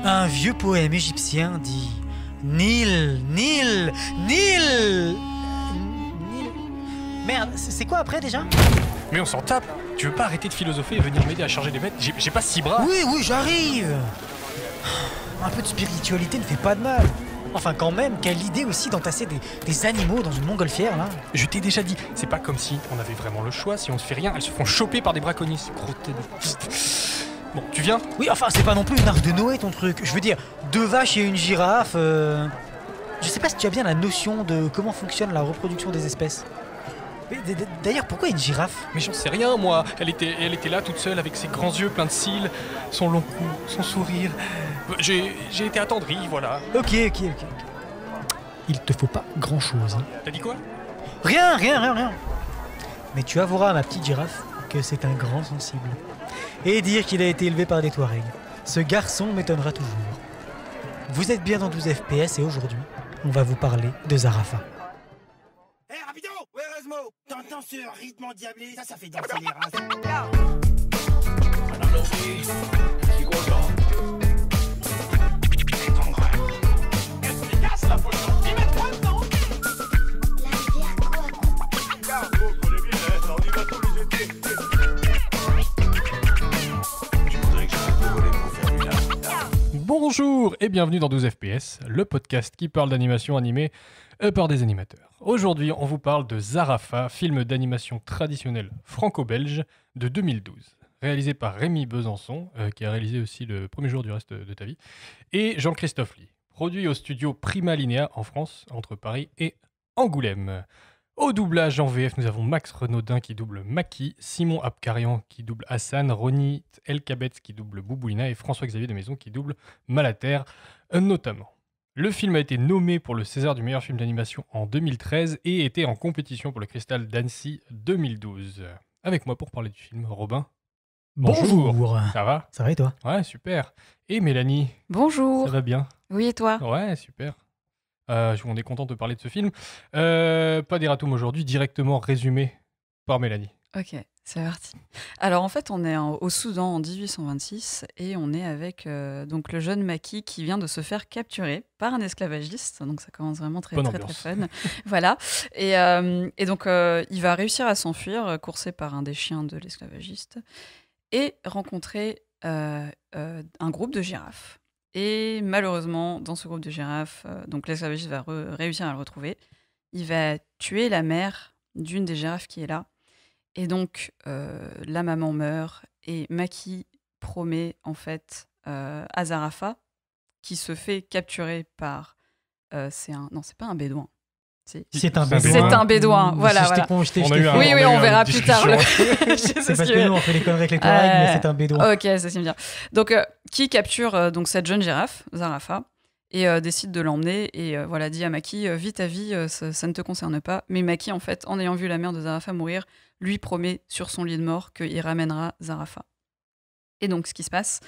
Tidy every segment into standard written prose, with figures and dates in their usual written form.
Un vieux poème égyptien dit Nil, Nil, Nil. Nil. Merde, c'est quoi après déjà? Mais on s'en tape. Tu veux pas arrêter de philosopher et venir m'aider à charger des bêtes? J'ai pas 6 bras. Oui, j'arrive. Un peu de spiritualité ne fait pas de mal. Enfin quand même, quelle idée aussi d'entasser des animaux dans une montgolfière là. Je t'ai déjà dit, c'est pas comme si on avait vraiment le choix. Si on se fait rien, elles se font choper par des braconniers. C'est gros tête de... Bon, tu viens? Oui, enfin c'est pas non plus une arche de Noé ton truc. Je veux dire, 2 vaches et une girafe. Je sais pas si tu as bien la notion de comment fonctionne la reproduction des espèces. Mais d'ailleurs, pourquoi une girafe? Mais j'en sais rien, moi. Elle était là toute seule avec ses grands yeux pleins de cils, son long cou, son sourire. J'ai été attendri, voilà. Ok. Il te faut pas grand chose. Hein. T'as dit quoi? Rien. Mais tu avoueras à ma petite girafe que c'est un grand sensible. Et dire qu'il a été élevé par des Touaregs. Ce garçon m'étonnera toujours. Vous êtes bien dans 12 FPS et aujourd'hui, on va vous parler de Zarafa. Hé, rapido! Ouais, Erasmo! T'entends ce rythme endiablé? Ça fait danser les races. Madame Lofi, c'est quoi ça? Qu'est-ce qui casse la potion? Il met quoi dedans? Car vous connaissez bien, on y va tous les étés. Je voudrais que j'aille un peu voler pour faire du lard. Bonjour et bienvenue dans 12 FPS, le podcast qui parle d'animation animée par des animateurs. Aujourd'hui, on vous parle de Zarafa, film d'animation traditionnel franco-belge de 2012, réalisé par Rémi Besançon, qui a réalisé aussi Le premier jour du reste de ta vie, et Jean-Christophe Lee, produit au studio Prima Linea en France, entre Paris et Angoulême. Au doublage en VF, nous avons Max Renaudin qui double Maki, Simon Abkarian qui double Hassan, Ronnie Elkabetz qui double Bouboulina et François-Xavier Desmaisons qui double Malater, notamment. Le film a été nommé pour le César du meilleur film d'animation en 2013 et était en compétition pour le Cristal d'Annecy 2012. Avec moi pour parler du film, Robin. Bonjour. Ça va? Ça va et toi? Ouais, super. Et Mélanie? Bonjour. Ça va bien? Oui, et toi? Ouais, super. On est content de parler de ce film. Pas d'erratum aujourd'hui, directement résumé par Mélanie. Ok, c'est parti. Alors en fait, on est au Soudan en 1826 et on est avec donc le jeune Maki qui vient de se faire capturer par un esclavagiste. Donc ça commence vraiment très fun. Voilà. Et donc il va réussir à s'enfuir, coursé par un des chiens de l'esclavagiste et rencontrer un groupe de girafes. Et malheureusement, dans ce groupe de girafes, donc l'esclavagiste va réussir à le retrouver. Il va tuer la mère d'une des girafes qui est là. Et donc, la maman meurt et Maki promet en fait à Zarafa, qui se fait capturer par... Non, c'est pas un bédouin. C'est un bédouin. C'est un bédouin, voilà. Oui, on verra plus tard. C'est parce que nous, on fait les conneries avec les Touaregs, mais c'est un bédouin. Ok, ça c'est bien. Donc, qui capture donc cette jeune girafe, Zarafa, et décide de l'emmener et voilà, dit à Maki, vis ta vie, ça ne te concerne pas. Mais Maki, en fait, en ayant vu la mère de Zarafa mourir, lui promet sur son lit de mort qu'il ramènera Zarafa. Et donc, ce qui se passe,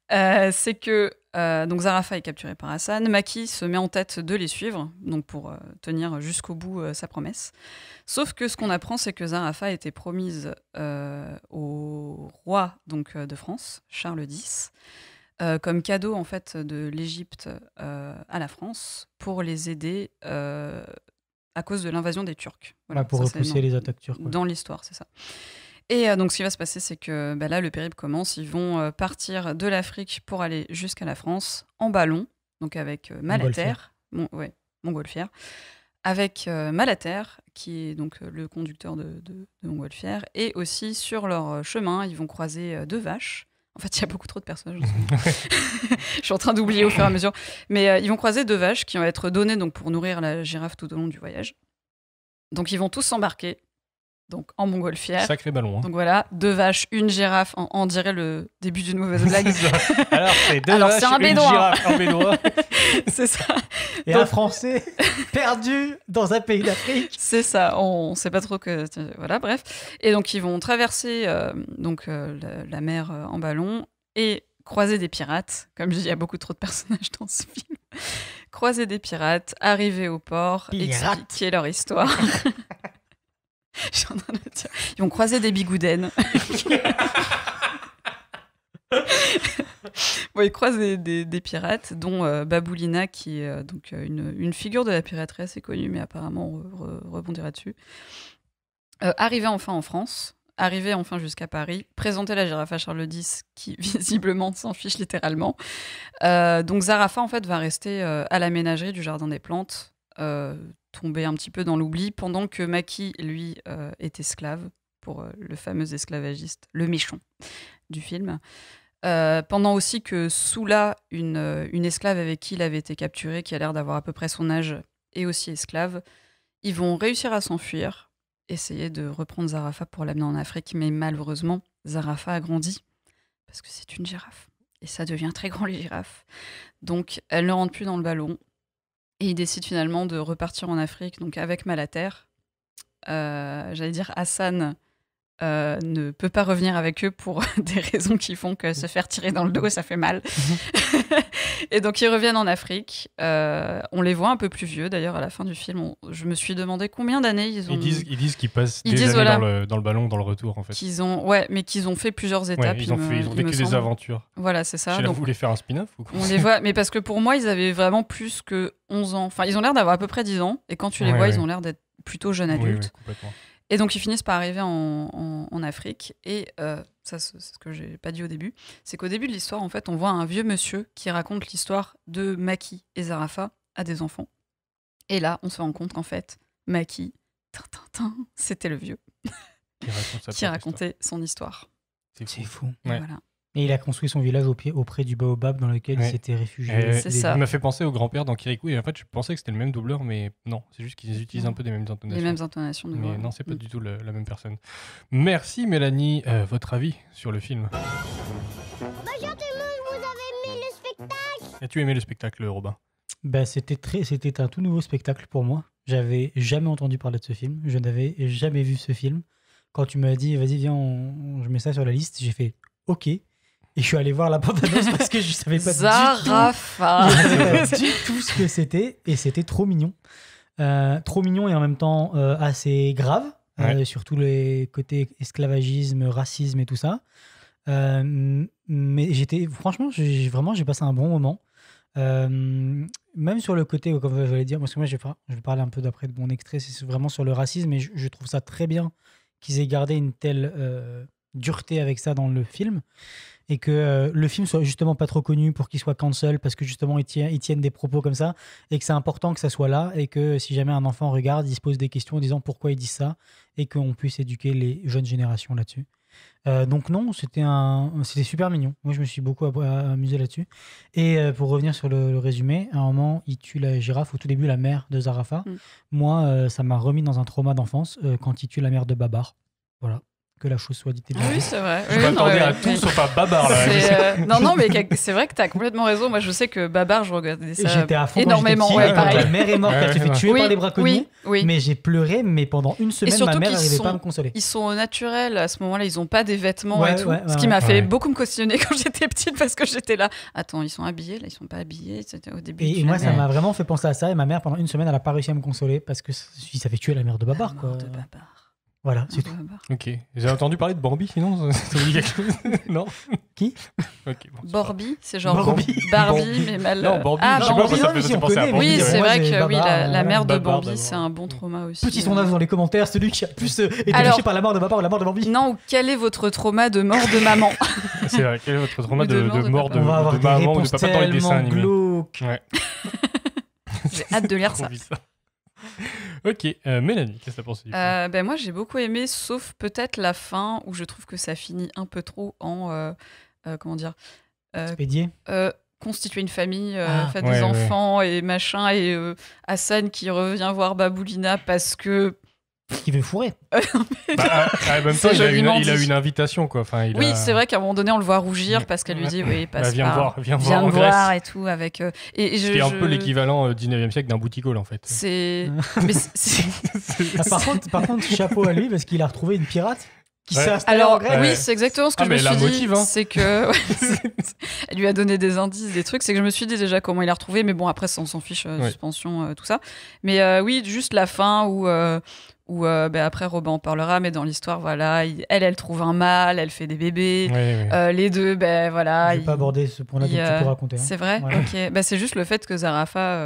c'est que donc Zarafa est capturé par Hassan. Maki se met en tête de les suivre, donc pour tenir jusqu'au bout sa promesse. Sauf que ce qu'on apprend, c'est que Zarafa a été promise au roi donc, de France, Charles X, comme cadeau en fait de l'Égypte à la France pour les aider à cause de l'invasion des Turcs. Voilà, pour repousser les attaques turques. Dans l'histoire, c'est ça. Et donc, ce qui va se passer, c'est que là, le périple commence. Ils vont partir de l'Afrique pour aller jusqu'à la France en ballon, donc avec Malater, montgolfière, avec Malater, qui est donc le conducteur de montgolfière, et aussi sur leur chemin, ils vont croiser 2 vaches. En fait, il y a beaucoup trop de personnages. Je suis en train d'oublier au fur et à mesure. Mais ils vont croiser 2 vaches qui vont être données donc, pour nourrir la girafe tout au long du voyage. Donc, ils vont tous s'embarquer donc, en montgolfière. Sacré ballon. Hein. Donc voilà, 2 vaches, une girafe. On dirait le début d'une mauvaise blague. Alors, c'est 2 vaches, un une girafe, un bédouin. C'est ça. Et donc, un Français perdu dans un pays d'Afrique. C'est ça, on sait pas trop que... Voilà, bref. Et donc, ils vont traverser la mer en ballon et croiser des pirates. Comme je dis, il y a beaucoup trop de personnages dans ce film. Croiser des pirates, arriver au port, expliquer leur histoire. Je suis en train de dire. Ils vont croiser des bigoudens. Bon, il croise des pirates, dont Baboulina, qui est donc une figure de la piraterie assez connue, mais apparemment on rebondira dessus. Arrivé enfin en France, arrivé enfin jusqu'à Paris, présenter la girafe à Charles X, qui visiblement s'en fiche littéralement. Donc Zarafa en fait va rester à la ménagerie du Jardin des Plantes, tomber un petit peu dans l'oubli, pendant que Maki, lui, est esclave pour le fameux esclavagiste, le méchant du film. Pendant aussi que Soula, une esclave avec qui il avait été capturé, qui a l'air d'avoir à peu près son âge, est aussi esclave, ils vont réussir à s'enfuir, essayer de reprendre Zarafa pour l'amener en Afrique, mais malheureusement, Zarafa a grandi, parce que c'est une girafe. Et ça devient très grand, les girafes. Donc, elle ne rentre plus dans le ballon. Et il décide finalement de repartir en Afrique, donc avec Malater. J'allais dire, Hassan ne peut pas revenir avec eux pour des raisons qui font que se faire tirer dans le dos, ça fait mal. Et donc, ils reviennent en Afrique. On les voit un peu plus vieux, d'ailleurs, à la fin du film. Je me suis demandé combien d'années ils ont... Ils disent qu'ils passent des années voilà, dans le ballon, dans le retour, en fait. Mais qu'ils ont fait plusieurs étapes. Ouais, ils ont vécu des aventures. Voilà, c'est ça. Vous voulez faire un spin-off ou quoi? On les voit, mais parce que pour moi, ils avaient vraiment plus que 11 ans. Enfin, ils ont l'air d'avoir à peu près 10 ans. Et quand tu les vois, ils ont l'air d'être plutôt jeunes adultes. Oui, complètement. Et donc, ils finissent par arriver en Afrique. Et ça, c'est ce que j'ai pas dit au début. C'est qu'au début de l'histoire, en fait, on voit un vieux monsieur qui raconte l'histoire de Maki et Zarafa à des enfants. Et là, on se rend compte qu'en fait, Maki, c'était le vieux qui racontait son histoire. C'est fou. Ouais. Voilà. Et il a construit son village auprès du baobab dans lequel il s'était réfugié. C'est ça. Il m'a fait penser au grand-père dans Kirikou. Et en fait, je pensais que c'était le même doubleur, mais non. C'est juste qu'ils utilisent un peu des mêmes intonations. Les mêmes intonations. De mais non, c'est pas du tout la même personne. Merci Mélanie. Votre avis sur le film? Bonjour tout le monde, vous avez aimé le spectacle? As-tu aimé le spectacle, Robin? C'était un tout nouveau spectacle pour moi. J'avais jamais entendu parler de ce film. Je n'avais jamais vu ce film. Quand tu m'as dit, vas-y, viens, je mets ça sur la liste, j'ai fait OK. Et je suis allé voir la bande-annonce parce que je savais pas Zarafa. du tout ce que c'était. Et c'était trop mignon. Trop mignon et en même temps assez grave. Surtout les côtés esclavagisme, racisme et tout ça. Mais franchement, j'ai passé un bon moment. Même sur le côté, comme je vais dire, parce que moi je vais parler un peu d'après de mon extrait, c'est vraiment sur le racisme. Et je trouve ça très bien qu'ils aient gardé une telle dureté avec ça dans le film. Et que le film soit justement pas trop connu pour qu'il soit cancel, parce que justement ils tiennent des propos comme ça, et que c'est important que ça soit là, et que si jamais un enfant regarde, il se pose des questions en disant pourquoi ils disent ça, et qu'on puisse éduquer les jeunes générations là-dessus. Donc non, c'était super mignon. Moi, je me suis beaucoup amusé là-dessus. Et pour revenir sur le résumé, à un moment, il tue la girafe, au tout début, la mère de Zarafa. Moi, ça m'a remis dans un trauma d'enfance quand il tue la mère de Babar. Voilà. Que la chose soit dite et bien. Oui, c'est vrai. Je m'attendais à tout sauf à Babar. Là. Non, mais c'est vrai que tu as complètement raison. Moi, je sais que Babar, je regardais ça j'étais à fond énormément. Quand la mère est morte, elle se fait tuer par les braconniers. Oui. Mais j'ai pleuré, mais pendant une semaine, ma mère n'arrivait pas à me consoler. Ils sont au naturel à ce moment-là, ils n'ont pas des vêtements et tout. Ce qui m'a fait beaucoup me questionner quand j'étais petite, parce que j'étais là. Attends, ils sont habillés, là, ils sont pas habillés. C'était au début. Et moi, ça m'a vraiment fait penser à ça. Et ma mère, pendant une semaine, elle n'a pas réussi à me consoler parce que ça fait tuer la mère de Babar. La mort de Babar. Voilà, c'est tout. Ok. J'ai entendu parler de Bambi, sinon ça vous dit quelque chose? Non. Qui? Okay, bon, Borbi, c'est genre Barbie, mais mal. Non, Bambi, ah, je sais pas, Bambi. ça fait penser à Bambi. Oui, c'est vrai que Babar, la mère de Babar, Bambi, c'est un bon trauma aussi. Petit sondage dans les commentaires, celui qui a plus été touché par la mort de Babar ou la mort de Bambi. Non, quel est votre trauma de mort de maman? C'est vrai, quel est votre trauma de mort de On va avoir maman des ou de réponses papa dans les dessins tellement animés? glauques. Ouais. J'ai hâte de lire ça. Ok, Mélanie, qu'est-ce que t'as pensé du film? Moi, j'ai beaucoup aimé, sauf peut-être la fin où je trouve que ça finit un peu trop en comment dire, Expédié. Constituer une famille, faire des enfants et machin, et Hassan qui revient voir Baboulina parce que qui veut fourrer. En même temps, il a eu une invitation, quoi. Enfin, c'est vrai qu'à un moment donné, on le voit rougir parce qu'elle lui dit oui, passe viens me voir et tout avec. C'est un peu l'équivalent 19e siècle d'un boutique hall, en fait. Par contre, chapeau à lui parce qu'il a retrouvé une pirate. Oui, c'est exactement ce que je me suis dit. Motive, hein. C'est que elle lui a donné des indices, des trucs. C'est que je me suis dit déjà comment il a retrouvé, mais bon après on s'en fiche, suspension, tout ça. Mais oui, juste la fin où où après Robin en parlera, mais dans l'histoire, voilà, elle trouve un mâle, elle fait des bébés. Les deux, voilà. Je vais pas aborder ce point-là, donc tu peux raconter. C'est vrai. Ouais. Ok. C'est juste le fait que Zarafa,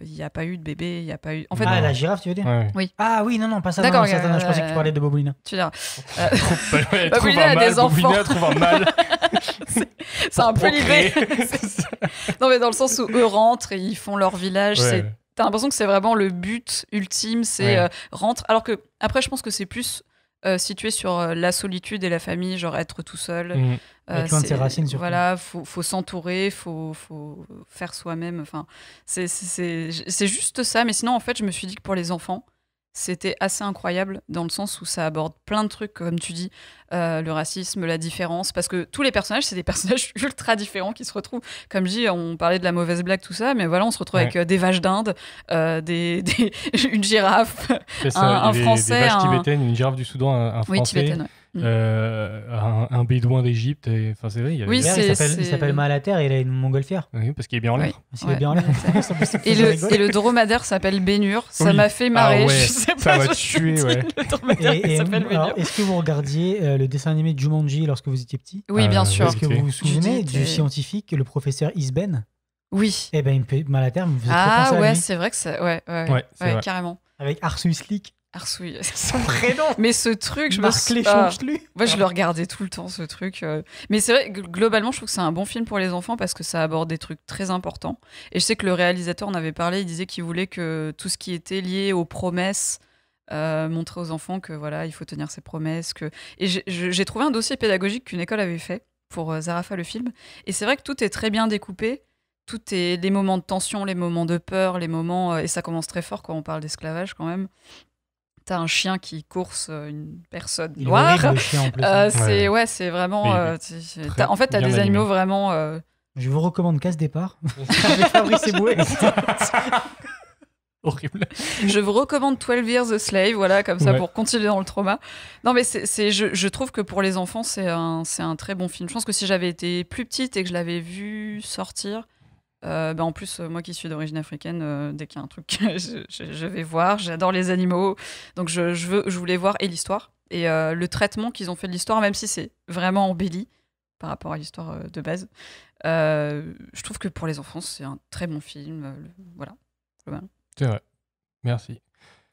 il n'y a pas eu de bébé, il y a pas eu. En fait, la girafe, tu veux dire? Ouais. Oui. Ah oui, non, pas ça. D'accord, Non, ça, je pensais que tu parlais de Bobolina. tu diras. Elle trouve Bobina un a mâle, des enfants. Bobina trouve un mâle. C'est un peu l'idée. procréer. Non, mais dans le sens où eux rentrent et ils font leur village. Ouais. T'as l'impression que c'est vraiment le but ultime, c'est rentre. Alors que, après, je pense que c'est plus situé sur la solitude et la famille, genre être tout seul. Être loin de ses racines, surtout. Voilà, faut s'entourer, faut faire soi-même. Enfin, c'est juste ça. Mais sinon, en fait, je me suis dit que pour les enfants, c'était assez incroyable dans le sens où ça aborde plein de trucs, comme tu dis, le racisme, la différence, parce que tous les personnages, c'est des personnages ultra différents qui se retrouvent. Comme je dis, on parlait de la mauvaise blague, tout ça, mais voilà, on se retrouve avec des vaches d'Inde, une girafe, un Français, des vaches tibétaines, une girafe du Soudan, un Français, tibétaine, ouais. un bédouin d'Égypte. Enfin, c'est vrai, il y a Oui, il s'appelle Malater et il a une montgolfière. Oui, parce qu'il est bien en l'air. Parce qu'il est bien en l'air. Et le dromadaire s'appelle Bénur. Ça m'a fait marrer. Ah ouais, je sais ça pas, m'a je me tué, suis dit, ouais. Le dromadaire s'appelle Bénur. Alors, est-ce que vous regardiez le dessin animé Jumanji lorsque vous étiez petit? Oui, bien sûr. Est-ce que vous vous souvenez Judith du scientifique, le professeur Isben? Oui. Eh ben, Malater me faisait trop penser à ouais, lui. c'est vrai que c'est. Ouais, c'est vrai. carrément. Avec Arsouis Slick. Arsouille. Son prénom. Mais ce truc, je me Marc suis. Léchonchelu. Moi, je le regardais tout le temps, ce truc. Mais c'est vrai, globalement, je trouve que c'est un bon film pour les enfants parce que ça aborde des trucs très importants. Et je sais que le réalisateur en avait parlé, il disait qu'il voulait que tout ce qui était lié aux promesses, montrer aux enfants que voilà, il faut tenir ses promesses. Et j'ai trouvé un dossier pédagogique qu'une école avait fait pour Zarafa le film. Et c'est vrai que tout est très bien découpé. Tout est les moments de tension, les moments de peur, les moments. Et ça commence très fort quand on parle d'esclavage quand même. T'as un chien qui course une personne Il est noire. horrible, le chien, en plus. C'est vraiment. En fait, t'as bien des animé. animaux vraiment. Je vous recommande Casse Départ avec Fabrice Eboué. Horrible. Je vous recommande 12 Years a Slave, voilà, comme ça Ouais. pour continuer dans le trauma. Non, mais je trouve que pour les enfants, c'est un très bon film. Je pense que si j'avais été plus petite et que je l'avais vu sortir, en plus, moi qui suis d'origine africaine, dès qu'il y a un truc, je vais voir. J'adore les animaux, donc je voulais voir et l'histoire et le traitement qu'ils ont fait de l'histoire, même si c'est vraiment embelli par rapport à l'histoire de base. Je trouve que pour les enfants, c'est un très bon film. Voilà. C'est vrai. Merci.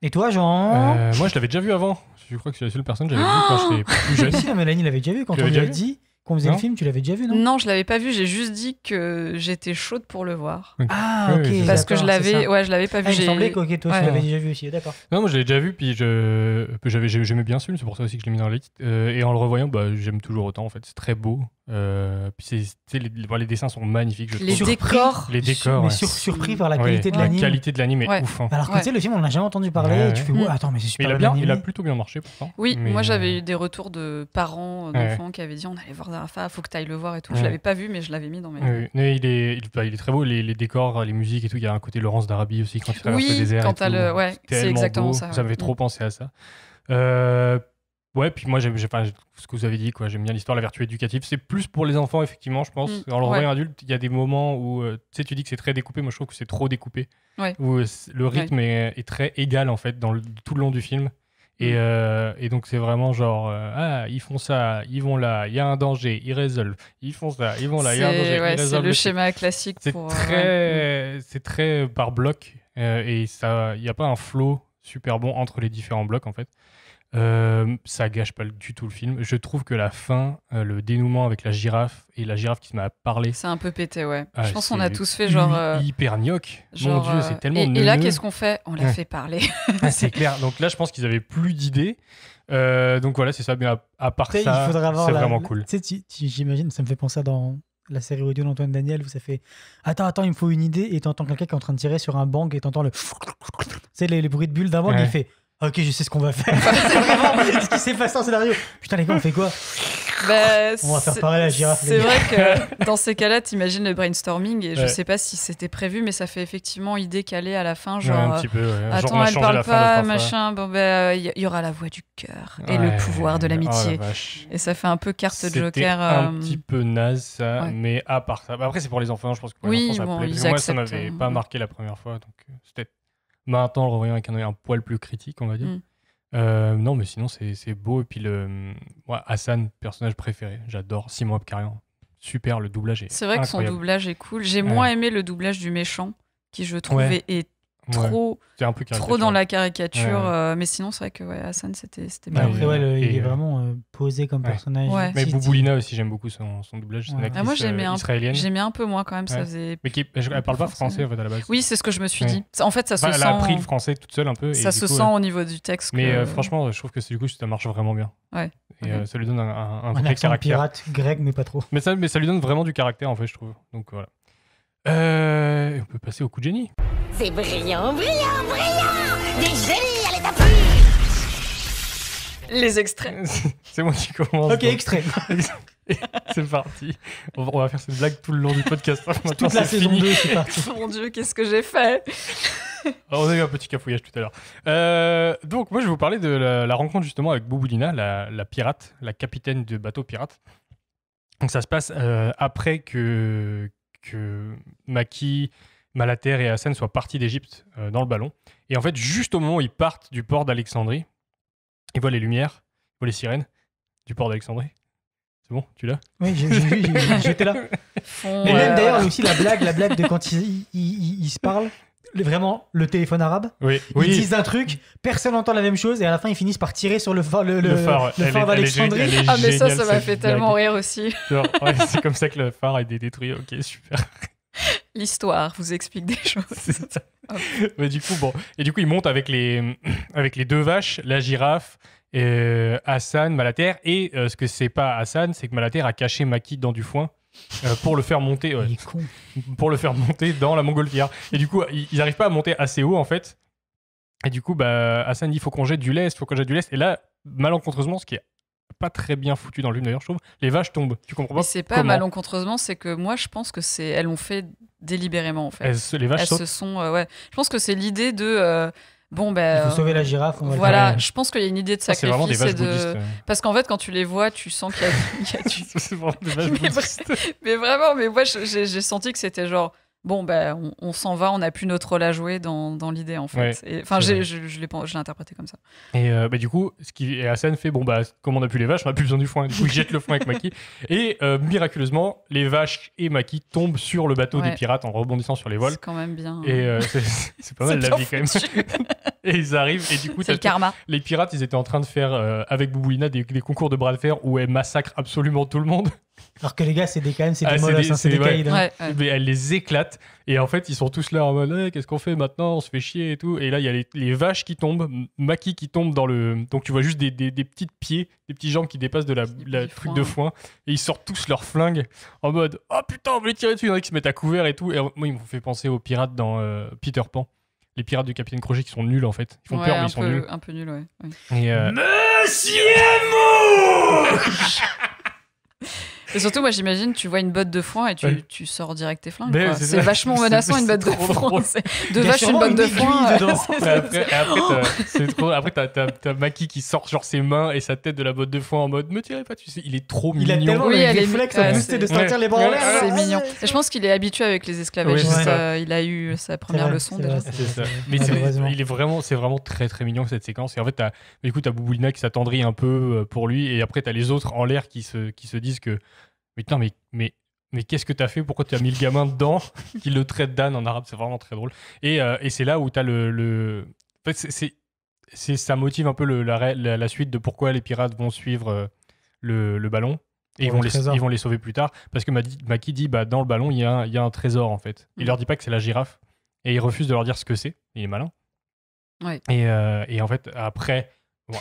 Et toi, Jean? Moi, je l'avais déjà vu avant. Je crois que c'est la seule personne que j'avais vu quand j'étais plus jeune. Si, Mélanie l'avait déjà vu quand Tu on l'avais lui a déjà dit qu'on faisait Non. le film. Tu l'avais déjà vu, non? Non, je l'avais pas vu. J'ai juste dit que j'étais chaude pour le voir. Ah, ok. Oui, c'est Parce que je d'accord, c'est l'avais, ça. je l'avais pas vu. Ah, il me semblait que toi, Ouais. tu l'avais déjà vu aussi. D'accord. Non, moi je l'ai déjà vu, puis j'aimais bien ce film, c'est pour ça aussi que je l'ai mis dans la liste. Et en le revoyant, j'aime toujours autant en fait, c'est très beau. Puis les dessins sont magnifiques, je Les trouve. décors. Les décors, Mais ouais. surpris par la Oui, qualité de la l'anime. qualité de l'anime est Ouais. ouf. Hein. Alors que Ouais. tu sais, le film, on n'a jamais entendu parler. Ouais, Et tu fais, ouais. ouais, attends, mais c'est Mais super bien il a animé. plutôt bien marché pourtant. Oui, Mais, moi j'avais eu des retours de parents, d'enfants qui avaient dit on allait voir Zarafa, faut que tu ailles le voir et tout. Je Ouais. l'avais pas vu, mais je l'avais mis dans mes. Oui, mais il est très beau, les décors, les musiques et tout. Il y a un côté Laurence d'Arabie aussi quand il traverse le désert. quand et t'as tout. le. Ouais, c'est Tellement exactement beau. ça. Ça m'avait trop pensé à ça. Ouais, puis moi, j'aime ce que vous avez dit, quoi. J'aime bien l'histoire, la vertu éducative. C'est plus pour les enfants, effectivement, je pense. En le revoyant adulte, il y a des moments où, tu dis que c'est très découpé. Moi, je trouve que c'est trop découpé. Ouais. Où le rythme est très égal, en fait, tout le long du film. Et donc, c'est vraiment genre, ils font ça, ils vont là, il y a un danger, ils résolvent. Ils font ça, ils vont là, il y a un danger, ils C'est résolvent. le schéma classique C'est pour. c'est très par bloc. Et il n'y a pas un flow super bon entre les différents blocs, en fait. Ça gâche pas du tout le film. Je trouve que la fin, le dénouement avec la girafe et la girafe qui se met à parler. C'est un peu pété, ouais. Ah, Je pense qu'on c'est a tous fait genre. hyper gnoc. Mon genre, Dieu, c'est tellement et là, neuneux. qu'est-ce qu'on fait? On l'a Ouais. fait parler. Ah, c'est clair. Donc là, je pense qu'ils avaient plus d'idées. Donc voilà, c'est ça. Mais à part Tu sais, ça, il faudrait avoir c'est vraiment cool. Tu sais, j'imagine, ça me fait penser à dans la série audio d'Antoine Daniel où ça fait attends, il me faut une idée et t'entends quelqu'un qui est en train de tirer sur un bang et t'entends tu sais, les bruits de bulles d'un bang et il fait ok, je sais ce qu'on va faire. C'est vraiment ce qui s'est passé en scénario. Putain, les gars, on fait quoi? On va faire pareil à la girafe. C'est vrai que dans ces cas-là, t'imagines le brainstorming et je Ouais. sais pas si c'était prévu, mais ça fait effectivement idée calée à la fin, Ouais, genre. un petit peu. Ouais. Genre, on Attends, a elle changé parle la fin pas, deux, trois fois. machin. Il y aura la voix du cœur et Ouais. le pouvoir de l'amitié. Oh, la vache. Et ça fait un peu carte C'était Joker. un petit peu naze, ça, ouais. mais à part ça. Après, c'est pour les enfants, je pense que pour Oui, les enfants, ça bon, plaît. ils Parce que moi, ça acceptent, m'avait pas ouais. marqué la première fois, donc c'était maintenant, le revoyant avec un œil un poil plus critique, on va dire. Non, mais sinon, c'est beau. Et puis, Hassan, personnage préféré. J'adore Simon Abkarian. Super, le doublage est C'est vrai que son incroyable. doublage est cool. J'ai moins aimé le doublage du méchant, qui je trouvais est trop C'est un peu trop dans la caricature. Mais sinon, c'est vrai que Hassan, c'était Mais bien. après, il est vraiment posé comme personnage. Ouais. Mais Si, Bouboulina aussi, j'aime beaucoup son doublage. C'est une actrice moi, j'aimais israélienne. J'aimais un peu moins quand même. Ça Ouais. faisait... Mais elle parle pas français en fait à la base. Oui, c'est ce que je me suis Ouais. dit. En fait, ça se Elle sent. a appris le français toute seule un peu. Ça et se du coup, sent au niveau du texte. Mais franchement, je trouve que du coup, ça marche vraiment bien. Ouais. Et ça lui donne un Un vrai accent de caractère. pirate grec, mais pas trop. Mais ça lui donne vraiment du caractère en fait, je trouve. Donc voilà. On peut passer au coup de génie. C'est brillant, brillant, brillant. Des génies à l'état pur. Les extraits. C'est moi qui commence. Ok, donc. extrait. C'est parti. On va faire cette blague tout le long du podcast. Maintenant, Toute la c'est saison fini. 2, c'est parti. Mon Dieu, qu'est-ce que j'ai fait? On a eu un petit cafouillage tout à l'heure. Donc, moi, je vais vous parler de la rencontre justement avec Bouboulina, la pirate, la capitaine de bateau pirate. Donc, ça se passe après que Maki, Malater et Hassan soient partis d'Égypte dans le ballon. Et en fait, juste au moment où ils partent du port d'Alexandrie, ils voient les lumières, ils voient les sirènes du port d'Alexandrie. C'est bon, tu l'as? Oui, j'ai vu, j'étais là. Mais même d'ailleurs, aussi la blague de quand ils se parlent, vraiment le téléphone arabe. Oui. Ils disent un truc, personne n'entend la même chose, et à la fin, ils finissent par tirer sur le phare d'Alexandrie. Ah, mais ça géniale, m'a cette fait blague. tellement rire aussi. Genre, c'est comme ça que le phare a été détruit. Ok, super. L'histoire vous explique des choses. C'est ça. Mais du coup, bon. Et du coup, ils montent avec les deux vaches, la girafe, Hassan, Malater. Et ce que c'est pas Hassan, c'est que Malater a caché Maki dans du foin pour le faire monter. Il est con. Pour le faire monter dans la montgolfière. Et du coup, ils n'arrivent pas à monter assez haut, en fait. Et du coup, Hassan dit, faut qu'on jette du lest, Et là, malencontreusement, ce qui est pas très bien foutu dans le film d'ailleurs, je trouve, les vaches tombent. Tu comprends pas? Mais c'est pas comment. malencontreusement, c'est que moi, je pense que elles l'ont fait délibérément, en fait. Les vaches Elles sautent. se sont... Je pense que c'est l'idée de... Il faut sauver la girafe. On va voilà, le faire. je pense qu'il y a une idée de Ça, c'est vraiment des sacrifice. vaches bouddhistes. Parce qu'en fait, quand tu les vois, tu sens qu'il y a du... C'est vraiment des vaches Mais bouddhistes. Mais vraiment, mais moi, j'ai senti que c'était genre, bon, on s'en va, on n'a plus notre rôle à jouer dans l'idée, en fait. Ouais, Enfin, c'est vrai. je l'ai interprété comme ça. Et du coup, et Hassan fait, comme on n'a plus les vaches, on n'a plus besoin du foin. Du coup, il jette le foin avec Maki. Et miraculeusement, les vaches et Maki tombent sur le bateau des pirates en rebondissant sur les voiles. C'est quand même bien. Et c'est pas mal C'est la bien vie quand même. foutu. Et ils arrivent, et du coup, C'est le karma. les pirates, ils étaient en train de faire avec Bouboulina des concours de bras de fer où elle massacre absolument tout le monde. Alors que les gars, c'est des Ah, molosses, c'est c'est des ouais. caïds. hein. Ouais. Mais elle les éclate. Et en fait, ils sont tous là en mode qu'est-ce qu'on fait maintenant? On se fait chier et tout. Et là, il y a les vaches qui tombent, Maki qui tombe dans le. Donc, tu vois juste des petites pieds, des petites jambes qui dépassent de la Du truc foin. de foin. Et ils sortent tous leurs flingues en mode oh putain, on va les tirer dessus. Il y en a qui se mettent à couvert et tout. Et moi, ils m'ont fait penser aux pirates dans Peter Pan. Les pirates du Capitaine Crochet qui sont nuls en fait. Ils font peur, mais ils sont nuls. Un peu nul, ouais. Et, Monsieur Et surtout, moi, j'imagine, tu vois une botte de foin et tu sors direct tes flingues. Mais quoi. c'est C'est ça. vachement menaçant, une botte de trop foin. drôle. C'est Il deux y a vaches, une sûrement botte de aiguille foin. dedans. Et après, c'est trop. Après, t'as Maki qui sort genre ses mains et sa tête de la botte de foin en mode me tirez pas, tu sais, il est trop Il a mignon. tellement Oui, le elle est réflexe ouais, boosté de c'est- sortir les bras en l'air. C'est là. mignon. Et je pense qu'il est habitué avec les esclavagistes. Oui, c'est ça. Il a eu sa première vrai, leçon c'est déjà. vrai, C'est ça. vrai. Mais Malheureusement. c'est vraiment très très mignon cette séquence. Et en fait, du coup, t'as Bouboulina qui s'attendrit un peu pour lui. Et après, t'as les autres en l'air qui se disent que mais putain, mais qu'est-ce que t'as fait? Pourquoi tu as mis le gamin dedans? Qui le traite d'âne en arabe, c'est vraiment très drôle. Et c'est là où t'as En fait, ça motive un peu la suite de pourquoi les pirates vont suivre le ballon. Et Pour le trésor. ils vont les sauver plus tard. Parce que Maki dit, dans le ballon, il y a un trésor, en fait. Il leur dit pas que c'est la girafe. Et il refuse de leur dire ce que c'est. Il est malin. Ouais. Et en fait, après,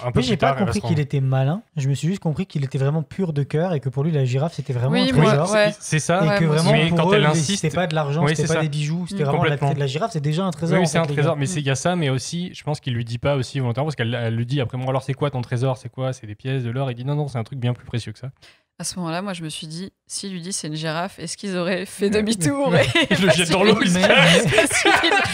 un peu Oui, j'ai plus pas tard, elle va compris se qu'il rendre- était malin. Je me suis juste compris qu'il était vraiment pur de cœur et que pour lui, la girafe, c'était vraiment Oui, un moi, trésor. ouais. C'est ça. Et Ouais, que moi aussi. vraiment, Mais pour quand eux, elle insiste- c'était pas de l'argent, Oui, c'était c'est pas ça. des bijoux, c'était vraiment Complètement. la girafe, c'est déjà un trésor. Oui, en c'est fait, un les trésor, gars. mais il y a ça, mais aussi, je pense qu'il lui dit pas aussi volontairement, parce qu'elle lui dit après, bon, alors c'est quoi ton trésor? C'est quoi? C'est des pièces, de l'or? Il dit non, c'est un truc bien plus précieux que ça. À ce moment-là, moi, je me suis dit, s'il lui dit c'est une girafe, est-ce qu'ils auraient fait demi-tour et Il le jette dans l'eau, il se Mais- casse.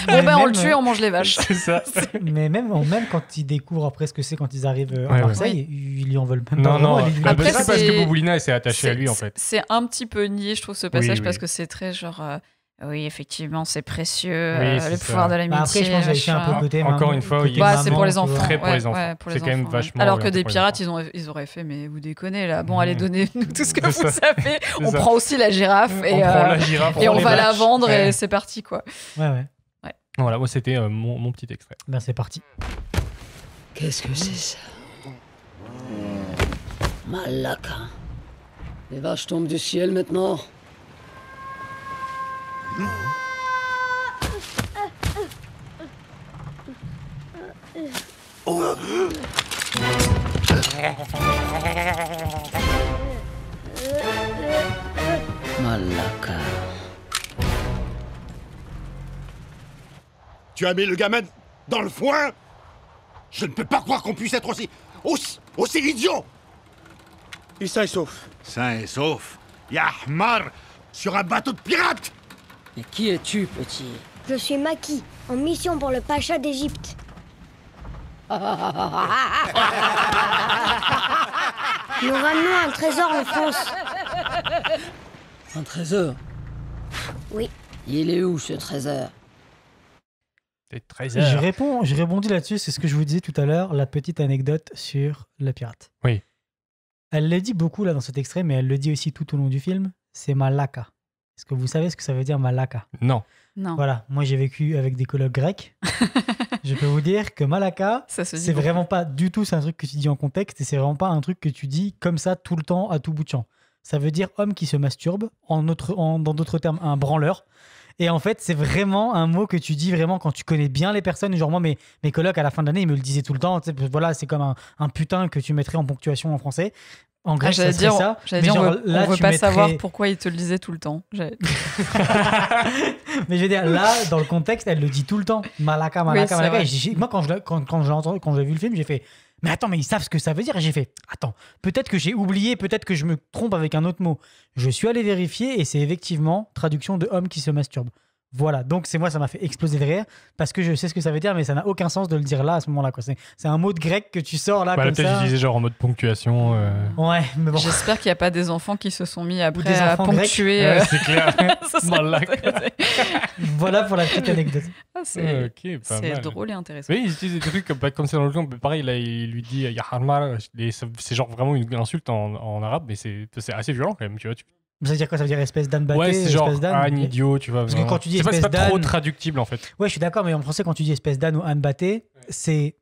Bon, ben, on le même, tue, on mange les vaches. C'est ça. Mais même quand ils découvrent après ce que c'est quand ils arrivent à Ouais, Marseille, ils lui en veulent même Non, pas. non. vraiment, ils lui- Bah, Après, c'est parce c'est- que Bouboulina s'est attachée à lui, en fait. C'est un petit peu niais, je trouve, ce passage, oui. parce que c'est très genre. Oui, effectivement, c'est précieux, Oui, c'est le ça. pouvoir de l'amitié. Après, je pense que j'ai un peu machin. côté. Encore maman, une fois, côté oui. Bah, c'est maman, pour les tu vois. enfants. Très pour les ouais, enfants. pour C'est les quand même enfants, vachement Alors que orienté des pour les pirates, enfants. ils auraient fait, mais vous déconnez là. Bon, allez, donnez-nous tout ce que C'est vous ça. savez. On ça. prend aussi la girafe On et, prend la girafe, et on les va la vaches. vendre Ouais. et c'est parti, quoi. Ouais. Voilà, moi c'était mon petit extrait. Ben, c'est parti. Qu'est-ce que c'est ça? Malaka. Les vaches tombent du ciel maintenant. Malaka. Tu as mis le gamin dans le foin? Je ne peux pas croire qu'on puisse être aussi idiot. Il est sain et sauf. Sain et sauf? Yahmar, sur un bateau de pirates. Et qui es-tu, petit? Je suis Maki, en mission pour le Pacha d'Égypte. Nous ramenons un trésor en France. Un trésor? Oui. Il est où, ce trésor? C'est très Je rebondis là-dessus, c'est ce que je vous disais tout à l'heure, la petite anecdote sur la pirate. Oui. Elle le dit beaucoup là dans cet extrait, mais elle le dit aussi tout au long du film, c'est Malaka. Est-ce que vous savez ce que ça veut dire Malaka? Non. Non. Voilà, moi j'ai vécu avec des colocs grecs. Je peux vous dire que Malaka, Ça se dit c'est beaucoup. vraiment pas du tout, c'est un truc que tu dis en contexte et c'est vraiment pas un truc que tu dis comme ça tout le temps à tout bout de champ. Ça veut dire homme qui se masturbe, dans d'autres termes, un branleur. Et en fait, c'est vraiment un mot que tu dis vraiment quand tu connais bien les personnes. Genre moi, mes colocs à la fin de l'année, ils me le disaient tout le temps. Tu sais, voilà, c'est comme un putain que tu mettrais en ponctuation en français. En grec, ça serait ça. J'allais Mais dire, genre, on là, veut tu pas mettrais- savoir pourquoi il te le disait tout le temps. Mais je veux dire, là, dans le contexte, elle le dit tout le temps. Malaka, Malaka, c'est Malaka. vrai. Et moi, quand j'ai vu le film, j'ai fait mais attends, mais ils savent ce que ça veut dire. Et j'ai fait attends, peut-être que j'ai oublié, peut-être que je me trompe avec un autre mot. Je suis allé vérifier et c'est effectivement traduction de homme qui se masturbe. Voilà, donc c'est moi, ça m'a fait exploser de rire parce que je sais ce que ça veut dire, mais ça n'a aucun sens de le dire là à ce moment-là. Quoi. C'est un mot de grec que tu sors là Bah, comme peut-être ça. j'utilisais genre en mode ponctuation. Ouais, mais bon. J'espère qu'il n'y a pas des enfants qui se sont mis après des à enfants grecs. ponctuer. Ouais, c'est clair. ça serait- Malaka. Voilà pour la petite anecdote. Ah, c'est Ok, pas c'est mal. drôle et intéressant. Oui, ils utilisent des trucs comme c'est dans le film. Pareil, là, il lui dit Yaharmar. C'est genre vraiment une insulte en arabe, mais c'est assez violent quand même, tu vois. Ça veut dire quoi? Ça veut dire espèce d'âne batté, Ouais, c'est genre espèce d'âne. un idiot, tu vois. Parce que vraiment. quand tu dis c'est pas espèce trop d'âne- traductible en fait. Ouais, je suis d'accord, mais en français, quand tu dis espèce d'âne ou âne batté, c'est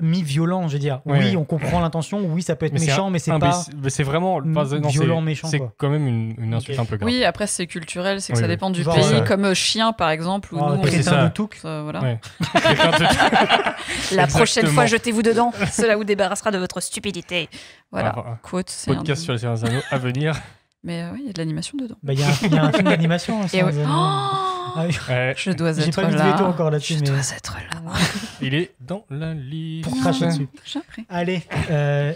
mi-violent, je veux dire. Ouais, oui, ouais. on comprend l'intention, oui, ça peut être Mais méchant, mais c'est pas... mais c'est vraiment pas non, violent, c'est- méchant, C'est quoi. quand même une insulte Ok. un peu grave. Oui, après, c'est culturel, c'est que Oui, ça oui. dépend du Genre, pays. ouais. Comme chien, par exemple, où Oh, nous, on c'est crétin ça. de Touk. voilà. Ouais. Quelqu'un te- La prochaine Exactement. fois, jetez-vous dedans. Cela vous débarrassera de votre stupidité. Voilà. Ah, Quote, c'est un... Podcast sur les Seigneurs des Anneaux à venir. Mais oui, il y a de l'animation dedans. Bah, il y a un film d'animation. hein, Et ouais. sans- Oh, Ah oui. Ouais, je dois J'ai être pas mis de là. veto encore là-dessus, Je mais dois être là. il est dans la liste. pour cracher dessus. J'ai appris. Allez,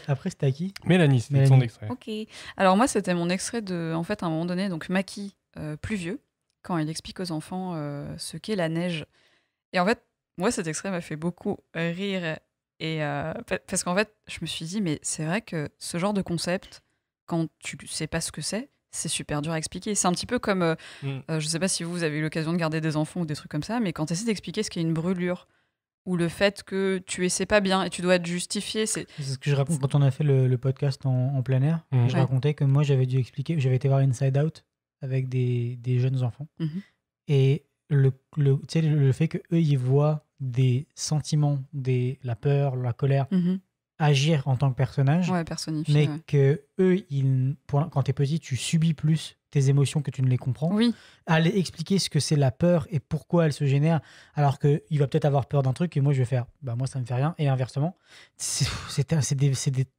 après, c'était à qui? Mélanie, c'était Mélanie. son extrait. Ok. Alors moi, c'était mon extrait de, en fait, à un moment donné, donc Maki, plus vieux, quand il explique aux enfants ce qu'est la neige. Et en fait, moi, cet extrait m'a fait beaucoup rire. Et parce qu'en fait, je me suis dit, mais c'est vrai que ce genre de concept, quand tu sais pas ce que c'est super dur à expliquer. C'est un petit peu comme, je sais pas si vous avez eu l'occasion de garder des enfants ou des trucs comme ça, mais quand tu essaies d'expliquer ce qu'est une brûlure, ou le fait que tu essaies pas bien et tu dois te justifier, c'est... C'est ce que je raconte quand on a fait le podcast en plein air. Mhm. Je Ouais. racontais que moi, j'avais dû expliquer, j'avais été voir Inside Out avec des jeunes enfants. Mhm. Et tu sais, le fait qu'eux, ils voient des sentiments, la peur, la colère, agir en tant que personnage, Ouais, personnifié. mais ouais. que eux, quand t'es petit, tu subis plus tes émotions que tu ne les comprends. Oui, Aller expliquer ce que c'est la peur et pourquoi elle se génère, alors qu'il va peut-être avoir peur d'un truc et moi je vais faire, bah moi ça me fait rien, et inversement. C'est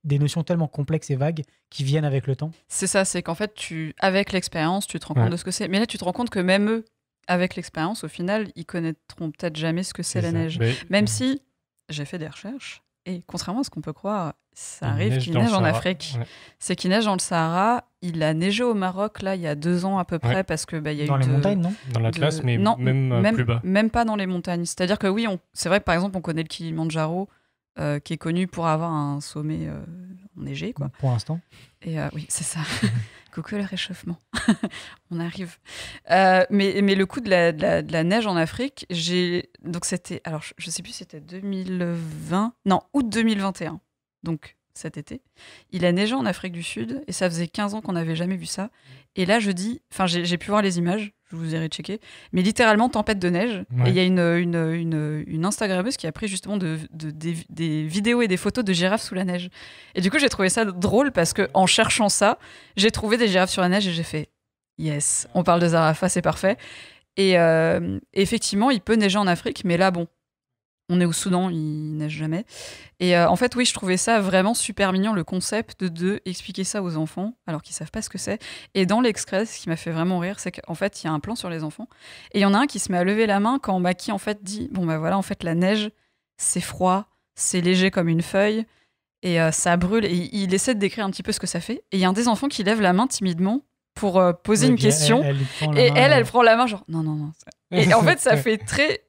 des notions tellement complexes et vagues qui viennent avec le temps. c'est ça, c'est qu'en fait, avec l'expérience, tu te rends compte Ouais. de ce que c'est. Mais là, tu te rends compte que même eux, avec l'expérience, au final, ils connaîtront peut-être jamais ce que c'est la ça. neige. Mais- Même si j'ai fait des recherches, et contrairement à ce qu'on peut croire, ça Il arrive neige qu'il dans le neige en Sahara. Afrique. Ouais. C'est qu'il neige dans le Sahara. Il a neigé au Maroc, là, il y a 2 ans à peu près, Ouais. parce que il y a Dans eu les montagnes, non? Dans l'Atlas, de- mais non, même plus bas. Même pas dans les montagnes. C'est-à-dire que oui, c'est vrai que par exemple, on connaît le Kilimandjaro qui est connu pour avoir un sommet enneigé, quoi. Pour l'instant. Et oui, c'est ça. Coucou le réchauffement. On arrive. Mais le coup de la neige en Afrique, donc c'était, alors je sais plus, c'était 2020, non, août 2021. Donc cet été, il a neigé en Afrique du Sud et ça faisait 15 ans qu'on n'avait jamais vu ça. Et là, j'ai pu voir les images, je vous ai rechecké, mais littéralement tempête de neige. Ouais. Et il y a une Instagrammeuse qui a pris justement des vidéos et des photos de girafes sous la neige. Et du coup, j'ai trouvé ça drôle parce qu'en cherchant ça, j'ai trouvé des girafes sur la neige et j'ai fait yes, on parle de Zarafa, c'est parfait. Et effectivement, il peut neiger en Afrique, mais là, bon, on est au Soudan, il neige jamais. Et en fait, oui, je trouvais ça vraiment super mignon, le concept de expliquer ça aux enfants, alors qu'ils savent pas ce que c'est. Et dans l'extrait, ce qui m'a fait vraiment rire, c'est qu'en fait, il y a un plan sur les enfants. Et il y en a un qui se met à lever la main quand Maki, en fait, dit « Bon, bah voilà, en fait, la neige, c'est froid, c'est léger comme une feuille, et ça brûle. » Et il essaie de décrire un petit peu ce que ça fait. Et il y a un des enfants qui lève la main timidement pour poser une question. Elle prend la main, genre « Non, non, non. » Et en fait, ça fait très...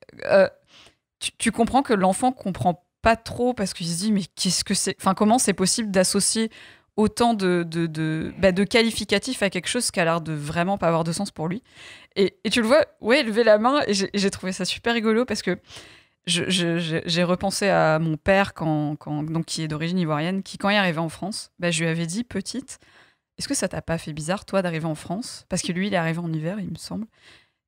Tu comprends que l'enfant comprend pas trop parce qu'il se dit mais qu'est-ce que c'est, enfin comment c'est possible d'associer autant de qualificatifs à quelque chose qui a l'air de vraiment pas avoir de sens pour lui. Et tu le vois, ouais, lever la main, et j'ai trouvé ça super rigolo parce que j'ai repensé à mon père donc qui est d'origine ivoirienne, qui quand il est arrivé en France, je lui avais dit petite, est-ce que ça t'a pas fait bizarre toi d'arriver en France, parce que lui il est arrivé en hiver il me semble.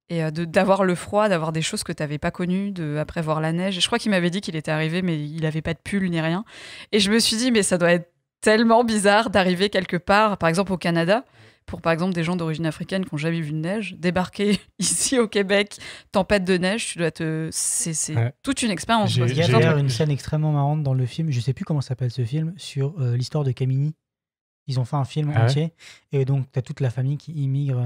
Et d'avoir le froid, d'avoir des choses que tu n'avais pas connues, après voir la neige. Et je crois qu'il m'avait dit qu'il était arrivé, mais il n'avait pas de pull ni rien. Et je me suis dit, mais ça doit être tellement bizarre d'arriver quelque part, par exemple au Canada, pour par exemple des gens d'origine africaine qui n'ont jamais vu de neige, débarquer ici au Québec, tempête de neige, c'est toute une expérience. Il y a d'ailleurs une scène extrêmement marrante dans le film, je ne sais plus comment s'appelle ce film, sur l'histoire de Kamini. Ils ont fait un film entier, et donc tu as toute la famille qui immigre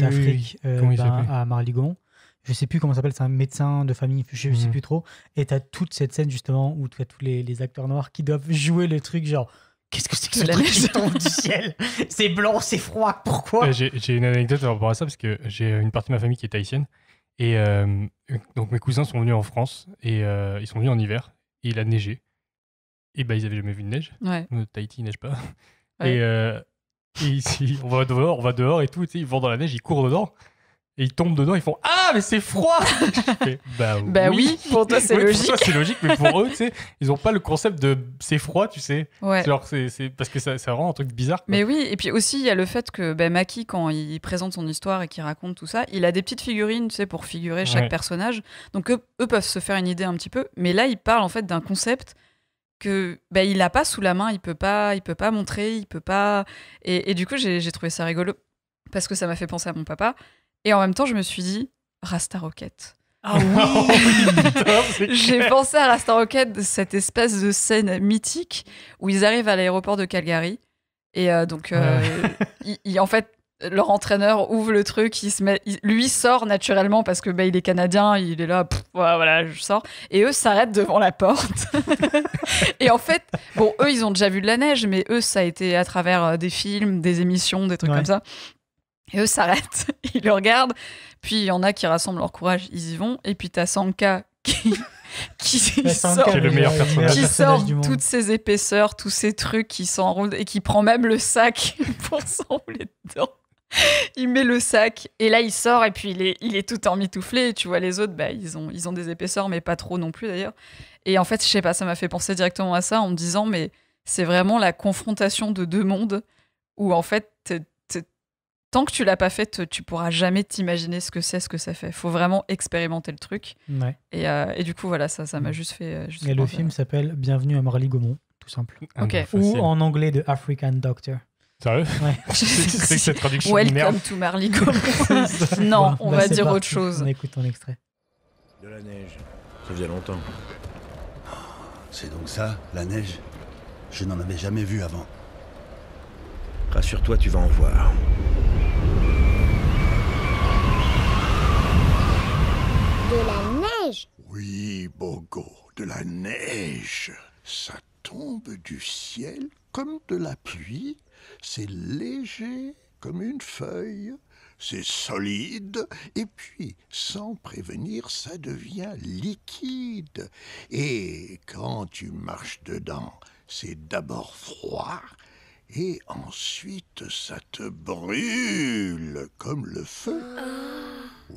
d'Afrique à Marly-Gaumont. Je sais plus comment ça s'appelle, c'est un médecin de famille, je sais plus trop. Et tu as toute cette scène justement où tu as tous les acteurs noirs qui doivent jouer le truc genre qu'est-ce que c'est que ce truc qui tombe du ciel? C'est blanc, c'est froid, pourquoi? J'ai une anecdote par rapport à ça parce que j'ai une partie de ma famille qui est tahitienne. Et donc mes cousins sont venus en France et ils sont venus en hiver et il a neigé. Et ils avaient jamais vu de neige. Ouais. Tahiti, il neige pas. Ouais. Et ici, on va dehors et tout, ils vont dans la neige, ils courent dedans, et ils tombent dedans, ils font « Ah, mais c'est froid !» oui, pour toi c'est logique. Pour toi c'est logique, mais pour eux, tu sais, ils n'ont pas le concept de « c'est froid », tu sais. Ouais. Genre, c'est parce que c'est vraiment un truc bizarre. Quoi. Mais oui, et puis aussi, il y a le fait que Maki, quand il présente son histoire et qu'il raconte tout ça, il a des petites figurines, tu sais, pour figurer chaque personnage. Donc eux peuvent se faire une idée un petit peu, mais là, il parle en fait d'un concept que il n'a pas sous la main, il peut pas montrer, il peut pas. Et du coup, j'ai trouvé ça rigolo parce que ça m'a fait penser à mon papa. Et en même temps, je me suis dit Rasta Rocket. Ah oui. J'ai pensé à Rasta Rocket, de cette espèce de scène mythique où ils arrivent à l'aéroport de Calgary et donc en fait. Leur entraîneur ouvre le truc, lui sort naturellement parce que il est canadien, il est là, voilà, je sors. Et eux s'arrêtent devant la porte. Et en fait, bon, eux, ils ont déjà vu de la neige, mais eux, ça a été à travers des films, des émissions, des trucs comme ça. Et eux s'arrêtent, ils le regardent. Puis il y en a qui rassemblent leur courage, ils y vont. Et puis t'as Sanka qui sort, le meilleur personnage. Qui sort toutes ses épaisseurs, tous ces trucs qui s'enroulent et qui prend même le sac pour s'enrouler dedans. Il met le sac et là il sort et puis il est tout emmitouflé et tu vois les autres ils ont des épaisseurs mais pas trop non plus d'ailleurs et en fait je sais pas, ça m'a fait penser directement à ça en me disant mais c'est vraiment la confrontation de deux mondes où en fait tant que tu l'as pas fait tu pourras jamais t'imaginer ce que ça fait, faut vraiment expérimenter le truc et du coup voilà ça m'a juste fait et le film s'appelle Bienvenue à Marly-Gaumont, tout simple. Ou en anglais de African Doctor. Sérieux? Ouais. C'est que cette traduction Welcome to Marly-Gaumont. Non, on va dire autre chose. On écoute ton extrait. De la neige, ça faisait longtemps. C'est donc ça, la neige? Je n'en avais jamais vu avant. Rassure-toi, tu vas en voir. De la neige? Oui, Bogo, de la neige. Ça tombe du ciel comme de la pluie. C'est léger comme une feuille. c'est solide, et puis, sans prévenir, ça devient liquide. Et quand tu marches dedans, c'est d'abord froid, et ensuite ça te brûle comme le feu.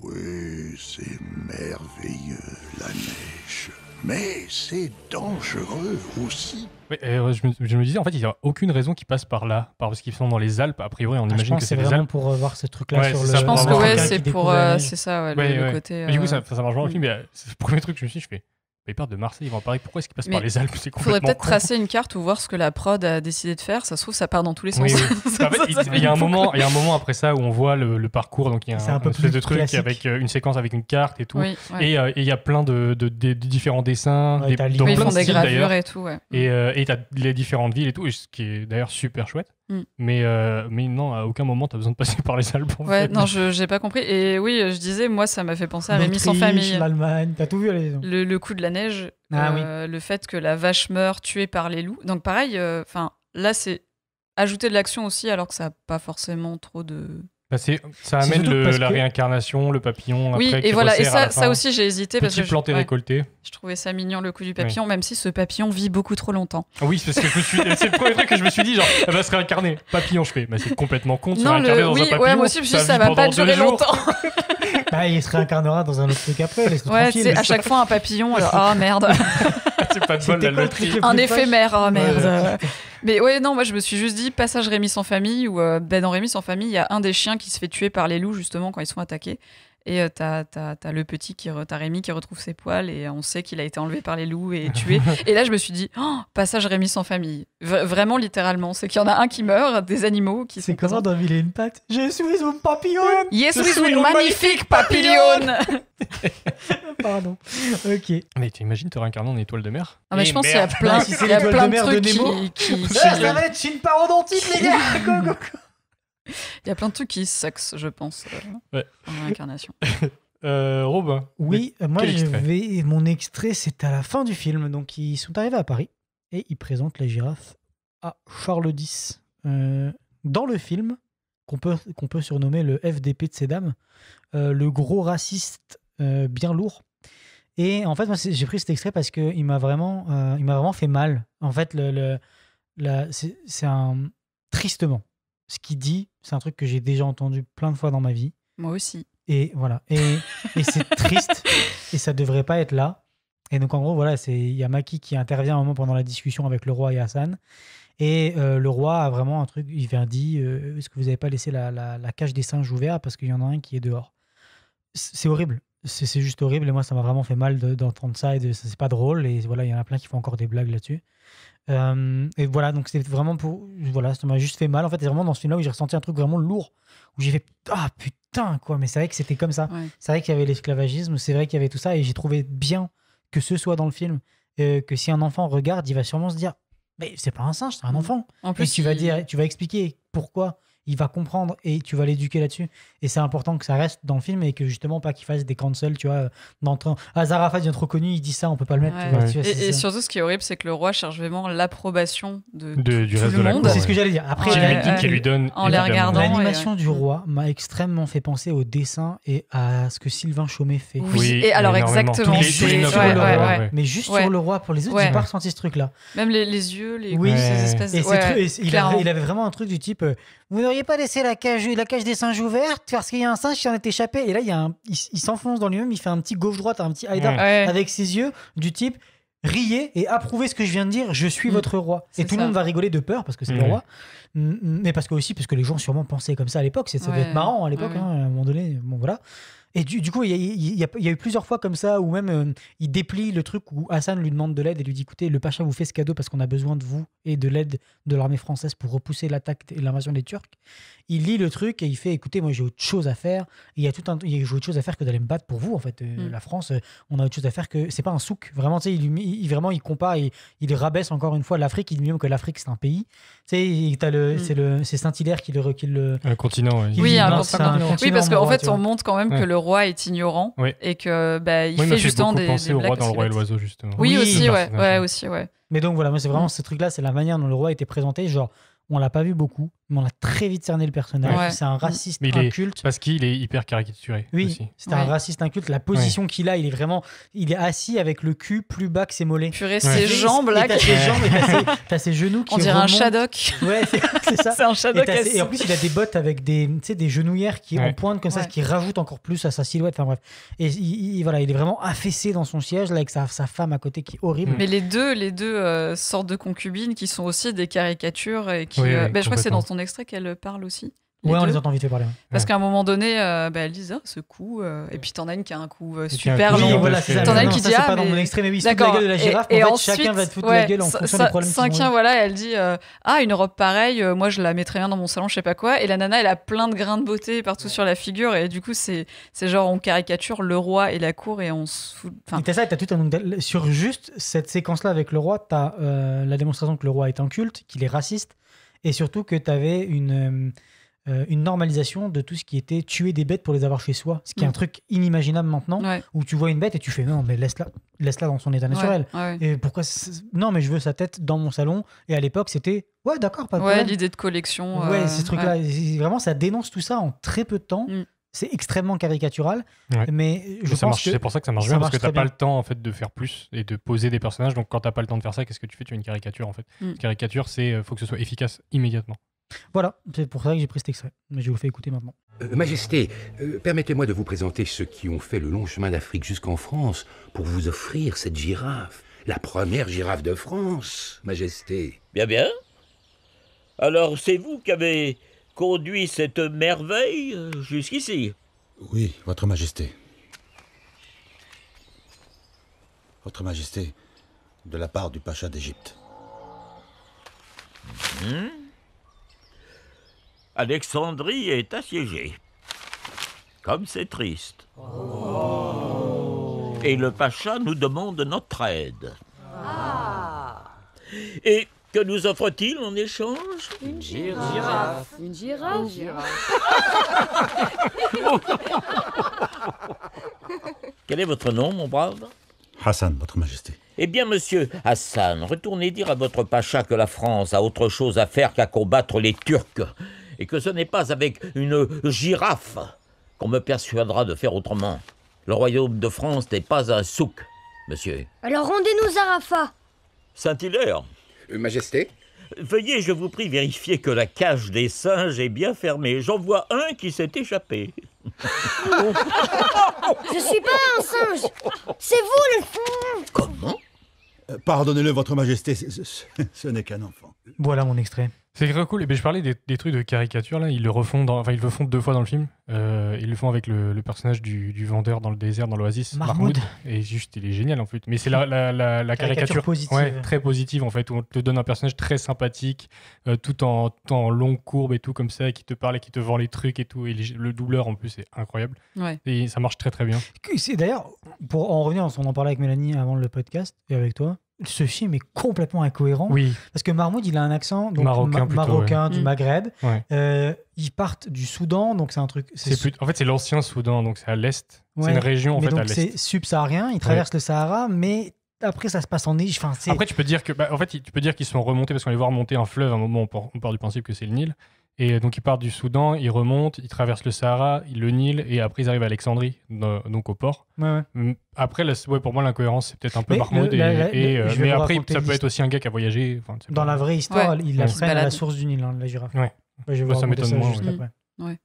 Oui, c'est merveilleux, la neige. Mais c'est dangereux aussi. Oui, je me disais, en fait, il n'y a aucune raison qu'ils passent par là. Parce qu'ils sont dans les Alpes, a priori, on imagine que c'est les vraiment Alpes. pour voir ce truc-là sur le... Je pense que quelqu'un c'est qui pour... découvre la neige. c'est ça, le côté... Mais du coup, ça marche vraiment le film. Mais c'est le premier truc que je me suis dit, je fais... Ils partent de Marseille, ils vont à Paris. Pourquoi est-ce qu'ils passent par les Alpes? C'est complètement faudrait peut-être con. tracer une carte ou voir ce que la prod a décidé de faire. Ça se trouve, ça part dans tous les sens. Oui. En fait, il y a un moment après ça où on voit le parcours. Donc il y a un espèce de truc classique. avec une séquence avec une carte et tout. Oui, et il y a plein de différents dessins. Ouais, dans ils plein font de des styles, gravures d'ailleurs. et tout. Ouais. Et t'as les différentes villes et tout, ce qui est d'ailleurs super chouette. Mais non, à aucun moment t'as besoin de passer par les Alpes. En fait. Non, j'ai pas compris. Et oui, je disais, moi, ça m'a fait penser à Rémi sans famille. L'Allemagne, t'as tout vu, allez. Le coup de la neige, oui. le fait que la vache meurt tuée par les loups. Donc pareil, là, c'est ajouter de l'action aussi, alors que ça n'a pas forcément trop de... Ça amène la réincarnation, le papillon. Oui, après, et voilà, et ça aussi j'ai hésité. Petit planté récolté. Je trouvais ça mignon le coup du papillon, même si ce papillon vit beaucoup trop longtemps. Oui, parce que c'est le premier truc que je me suis dit, genre, elle va se réincarner. Papillon, je fais, c'est complètement con de se réincarner dans un papillon. Moi aussi, je me suis dit, ça va pas durer longtemps. Il se réincarnera dans un autre truc après, laisse-le tranquille. C'est à chaque fois un papillon, alors, ah merde. C'est pas de bol, la loterie. Un éphémère, oh merde. Mais ouais, non, moi je me suis juste dit, passage Rémi sans famille, où dans Rémi sans famille, il y a un des chiens qui se fait tuer par les loups, justement, quand ils sont attaqués. Et t'as le petit, t'as Rémi qui retrouve ses poils, et on sait qu'il a été enlevé par les loups et tué. Et là, je me suis dit, passage Rémi sans famille. Vraiment, littéralement. C'est qu'il y en a un qui meurt, des animaux qui sont... C'est comment dans Mille et une pattes? Je suis un papillon. Je suis un magnifique papillon. Pardon. Ok. Mais tu imagines te réincarner en étoile de mer? Mais je pense qu'il y a plein, si c'est l'étoile de mer de Nemo, ça va être une parodontite, les gars. Go. Il y a plein de trucs qui sexent, je pense, en réincarnation. Robin. Oui, moi mon extrait, c'est à la fin du film. Donc ils sont arrivés à Paris et ils présentent la girafe à Charles X. Dans le film, qu'on peut surnommer le FDP de ces dames, le gros raciste bien lourd. Et en fait, moi, j'ai pris cet extrait parce qu'il m'a vraiment fait mal. En fait, c'est un... Tristement. Ce qu'il dit, c'est un truc que j'ai déjà entendu plein de fois dans ma vie. Moi aussi. Et voilà. Et c'est triste. Et ça devrait pas être là. Et donc, en gros, voilà, il y a Maki qui intervient un moment pendant la discussion avec le roi et Hassan. Et le roi a vraiment un truc. Il vient dire est-ce que vous n'avez pas laissé la cage des singes ouverte parce qu'il y en a un qui est dehors? C'est horrible. C'est juste horrible. Et moi, ça m'a vraiment fait mal d'entendre ça. Et c'est pas drôle. Et voilà, il y en a plein qui font encore des blagues là-dessus. Et voilà, donc c'était vraiment voilà, ça m'a juste fait mal en fait. C'est vraiment dans ce film là où j'ai ressenti un truc vraiment lourd, où j'ai fait putain quoi. Mais c'est vrai que c'était comme ça, c'est vrai qu'il y avait l'esclavagisme, c'est vrai qu'il y avait tout ça, et j'ai trouvé bien que ce soit dans le film, que si un enfant regarde, il va sûrement se dire mais c'est pas un singe, c'est un enfant. En plus, tu vas expliquer pourquoi, il va comprendre et tu vas l'éduquer là-dessus. Et c'est important que ça reste dans le film et que justement pas qu'il fasse des cancels, tu vois, Zarafat devient trop connu, il dit ça, on peut pas le mettre. Ouais. Tu vois, et surtout, ce qui est horrible, c'est que le roi cherche vraiment l'approbation du reste tout de le monde. C'est ce que j'allais dire. Après, qui lui donne en les regardant. L'animation du roi m'a extrêmement fait penser au dessin et à ce que Sylvain Chaumet fait. Oui, et alors exactement. Mais juste sur le roi, pour les autres, j'ai pas ressenti ce truc-là. Même les yeux, ces espèces de... Il avait vraiment un truc du type vous n'auriez pas laissé la cage des singes ouverte parce qu'il y a un singe qui en est échappé. Et là, il s'enfonce dans lui-même, il fait un petit gauche-droite, un petit Haïdar avec ses yeux du type riez et approuvez ce que je viens de dire, je suis votre roi. Et tout le monde va rigoler de peur parce que c'est le roi. Mais parce que les gens sûrement pensaient comme ça à l'époque. Ça devait être marrant à l'époque, à un moment donné. Bon, voilà. Et du coup, il y a eu plusieurs fois comme ça où même il déplie le truc où Hassan lui demande de l'aide et lui dit écoutez, le Pacha vous fait ce cadeau parce qu'on a besoin de vous et de l'aide de l'armée française pour repousser l'attaque et l'invasion des Turcs. Il lit le truc et il fait écoutez, moi j'ai autre chose à faire. Il y a autre chose à faire que d'aller me battre pour vous en fait. La France, on a autre chose à faire que c'est pas un souk. Vraiment, tu sais, il compare, il rabaisse encore une fois l'Afrique. Il dit même que l'Afrique c'est un pays. Tu sais, c'est Saint-Hilaire qui le un continent. Oui, un continent. Oui, parce qu'en fait, on montre quand même que le roi est ignorant et que il fait justement des penser au roi dans Le Roi et l'Oiseau justement. Oui, aussi, ouais. Mais donc voilà, moi c'est vraiment ce truc-là, c'est la manière dont le roi était présenté. Genre, on l'a pas vu beaucoup, mais on a très vite cerné le personnage. Ouais. C'est un raciste Mais inculte. Parce qu'il est hyper caricaturé. Oui, aussi. c'est un raciste inculte. La position qu'il a, il est assis avec le cul plus bas que ses mollets. Purée, ses jambes là. T'as ses jambes et t'as ses genoux qui On dirait remontent. un Shadok. Ouais, c'est ça. C'est un Shadok Et en plus, il a des bottes avec des genouillères qui en pointe comme ça, Ouais. ce qui rajoute encore plus à sa silhouette. Enfin bref. Et il est vraiment affaissé dans son siège là, avec sa femme à côté qui est horrible. Mais les deux sortes de concubines qui sont aussi des caricatures et qui. Oui, je crois que c'est complètement. dans ton extrait qu'elles parlent aussi. Ouais, on deux. les entend vite fait parler. Parce Ouais. qu'à un moment donné, elles disent ce coup. Et puis t'en as une qui a un coup qui a un super coup long. long. voilà, c'est ça. T'en as une Non, qui ça, dit c'est ah, pas dans mais- mon extrait, mais oui, il se fout de la D'accord. gueule de la girafe. Et En fait, ensuite, chacun va te foutre de la gueule en fonction des problèmes qu'ils ont. cinquième, voilà, elle dit une robe pareille, moi je la mettrais bien dans mon salon, je sais pas quoi. Et la nana, elle a plein de grains de beauté partout sur la figure. Et du coup, c'est genre on caricature le roi et la cour et on se fout. Enfin, Et t'as ça, t'as tout un. Sur juste cette séquence-là avec le roi, t'as la démonstration que le roi est inculte, qu'il est raciste, et surtout que t'avais une normalisation de tout ce qui était tuer des bêtes pour les avoir chez soi, ce qui est un truc inimaginable maintenant, ouais. où tu vois une bête et tu fais non, mais laisse-la dans son état naturel. Ouais. Et pourquoi non, mais je veux sa tête dans mon salon. Et à l'époque, c'était ouais, d'accord, pas de Ouais, problème. l'idée de collection. Ouais, ces trucs-là, ouais. vraiment, ça dénonce tout ça en très peu de temps. C'est extrêmement caricatural, Ouais. mais je Mais ça pense marche, que c'est pour ça que ça marche ça bien, parce que marche t'as très pas bien. le temps en fait de faire plus et de poser des personnages. Donc quand t'as pas le temps de faire ça, qu'est-ce que tu fais? Tu fais une caricature en fait. Une caricature, c'est faut que ce soit efficace immédiatement. Voilà, c'est pour ça que j'ai pris cet extrait. Mais je vous le fais écouter maintenant. Majesté, permettez-moi de vous présenter ceux qui ont fait le long chemin d'Afrique jusqu'en France pour vous offrir cette girafe. La première girafe de France, Majesté. Bien, bien. Alors, c'est vous qui avez conduit cette merveille jusqu'ici? Oui, Votre Majesté. Votre Majesté, de la part du pacha d'Égypte. Alexandrie est assiégée. Comme c'est triste. Et le pacha nous demande notre aide. Et que nous offre-t-il en échange? Une girafe. Une girafe. Quel est votre nom, mon brave? Hassan, Votre Majesté. Eh bien, monsieur Hassan, retournez dire à votre pacha que la France a autre chose à faire qu'à combattre les Turcs, et que ce n'est pas avec une girafe qu'on me persuadera de faire autrement. Le royaume de France n'est pas un souk, monsieur. Alors rendez-nous Zarafa. Saint-Hilaire, Majesté? veuillez, je vous prie, vérifier que la cage des singes est bien fermée. J'en vois un qui s'est échappé. Je suis pas un singe. C'est vous le singe. Comment? Pardonnez-le, Votre Majesté, ce n'est qu'un enfant. Voilà mon extrait. C'est très cool. Et ben, je parlais des trucs de caricature là. Ils le refont, ils le font 2 fois dans le film. Ils le font avec le personnage du vendeur dans le désert, dans l'oasis, Mahmoud. Et juste, il est génial en fait. Mais c'est la caricature positive. ouais, très positive en fait, où on te donne un personnage très sympathique, tout en longue courbe et tout comme ça, qui te parle et qui te vend les trucs et tout. Et le doubleur en plus est incroyable. Ouais. Et ça marche très très bien. C'est d'ailleurs, pour en revenir, on en parlait avec Mélanie avant le podcast et avec toi. Ce film est complètement incohérent. Oui. Parce que Mahmoud, il a un accent donc Marocain plutôt, marocain ouais. du Maghreb. Ouais. Ils partent du Soudan, donc c'est un truc. En fait, c'est l'ancien Soudan, donc c'est à l'est. Ouais. C'est une région en Mais fait à donc l'est. c'est subsaharien. Ils traversent le Sahara, mais après ça se passe en Égypte. Enfin, Après, tu peux dire que, en fait, tu peux dire qu'ils sont remontés parce qu'on les voit remonter un fleuve. À un moment, on part du principe que c'est le Nil. Et donc, ils partent du Soudan, ils remontent, ils traversent le Sahara, le Nil, et après, ils arrivent à Alexandrie, donc au port. Ouais. Après, pour moi, l'incohérence, c'est peut-être un peu Mais Mahmoud. je vais Mais vous après, raconter ça peut être aussi un gars qui a voyagé. Enfin, Dans la vraie histoire, ils la Ouais. prennent à la source du Nil, hein, la girafe. Ouais. Je vais vous ça raconter m'étonne moins. juste ouais. après. Ouais.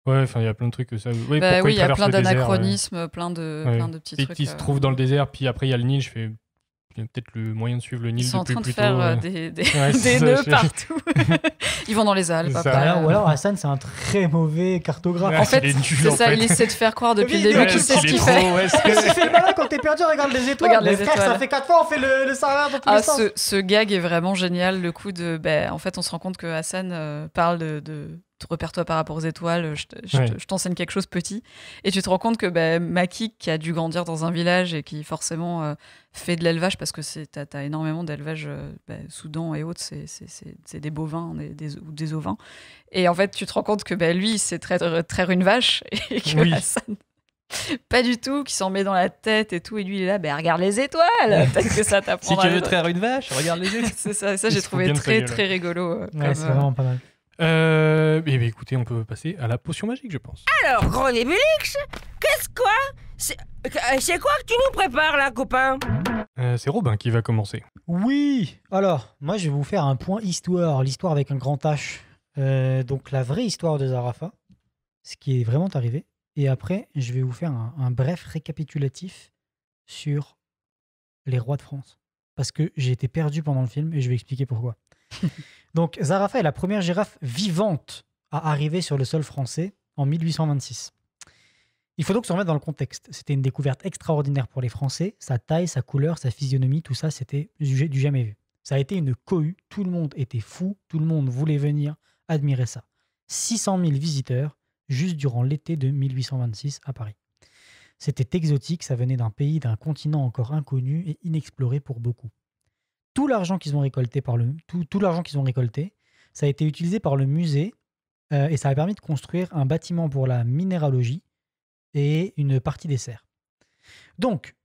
Ouais, enfin, il y a plein de trucs que ça. Oui, Bah pourquoi oui, il y a traversent plein le désert, d'anachronismes, plein de petits Et trucs. qui se trouvent dans le désert, puis après, il y a le Nil. Je fais. Il y a peut-être le moyen de suivre le Nil Ils sont en depuis train de plus faire tôt, des Ouais, c'est ça, nœuds partout. Ils vont dans les Alpes. Après. Ou alors Hassan, c'est un très mauvais cartographe. En fait, c'est ça, il essaie de faire croire depuis le début qu'il sait ce qu'il fait. Il fait le malin quand t'es perdu, regarde les étoiles. Regarde les frère, étoiles. ça fait 4 fois, on fait le Sahara dans tous les sens. Ce gag est vraiment génial. Le coup de. En fait, on se rend compte que Hassan parle de repère-toi par rapport aux étoiles, je t'enseigne quelque chose petit. Et tu te rends compte que Maki, qui a dû grandir dans un village et qui forcément fait de l'élevage, parce que t'as énormément d'élevage, Soudan et autres, c'est des bovins ou des ovins. Et en fait, tu te rends compte que lui, il sait traire une vache et que Hassan, pas du tout, qui s'en met dans la tête et tout. Et lui, il est là, regarde les étoiles, peut-être que ça t'apprendra. Si tu veux traire une vache, regarde les étoiles. C'est ça j'ai trouvé très, très rigolo. Ouais, c'est vraiment pas mal. Écoutez, on peut passer à la potion magique, je pense. Alors, Gros Nébulix, qu'est-ce quoi c'est quoi que tu nous prépares là, copain? C'est Robin qui va commencer. Oui. Alors, moi, je vais vous faire un point histoire. L'histoire avec un grand H. Donc, la vraie histoire de Zarafa. Ce qui est vraiment arrivé. Et après, je vais vous faire un bref récapitulatif sur les rois de France. Parce que j'ai été perdu pendant le film et je vais expliquer pourquoi. Donc, Zarafa est la première girafe vivante à arriver sur le sol français en 1826. Il faut donc se remettre dans le contexte. C'était une découverte extraordinaire pour les Français. Sa taille, sa couleur, sa physionomie, tout ça, c'était du jamais vu. Ça a été une cohue. Tout le monde était fou. Tout le monde voulait venir admirer ça. 600 000 visiteurs juste durant l'été de 1826 à Paris. C'était exotique, ça venait d'un pays, d'un continent encore inconnu et inexploré pour beaucoup. Tout l'argent qu'ils ont récolté, ça a été utilisé par le musée et ça a permis de construire un bâtiment pour la minéralogie et une partie des serres. Donc,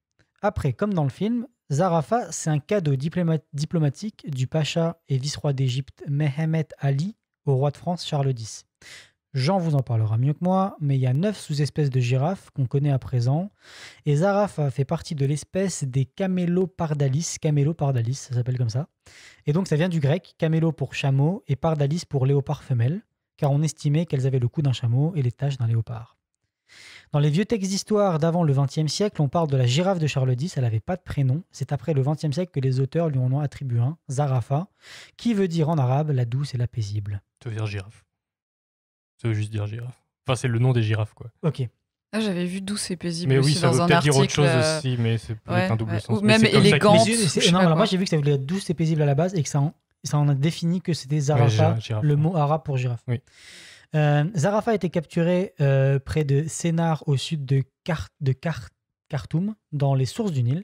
après, comme dans le film, Zarafa, c'est un cadeau diplomatique du pacha et vice-roi d'Égypte Mehemet Ali au roi de France Charles X. Jean vous en parlera mieux que moi, mais il y a 9 sous-espèces de girafes qu'on connaît à présent. Et Zarafa fait partie de l'espèce des Camelopardalis. Camelopardalis, ça s'appelle comme ça. Et donc ça vient du grec, camelo pour chameau et pardalis pour léopard femelle, car on estimait qu'elles avaient le cou d'un chameau et les taches d'un léopard. Dans les vieux textes d'histoire d'avant le XXe siècle, on parle de la girafe de Charles X, elle n'avait pas de prénom. C'est après le XXe siècle que les auteurs lui en ont attribué un, Zarafa, qui veut dire en arabe la douce et la paisible. Ça veut dire girafe. Ça veut juste dire girafe. Enfin, c'est le nom des girafes, quoi. Ok. Ah, j'avais vu douce et paisible mais aussi oui, ça dans veut un peut-être article. dire autre chose aussi, mais c'est peut-être un double sens. Ou même élégante. Alors moi, j'ai vu que ça voulait être douce et paisible à la base et que ça en a défini que c'était Zarafa, le mot arabe pour girafe. Oui. Zarafa a été capturé près de Sénar au sud de Khartoum, dans les sources du Nil.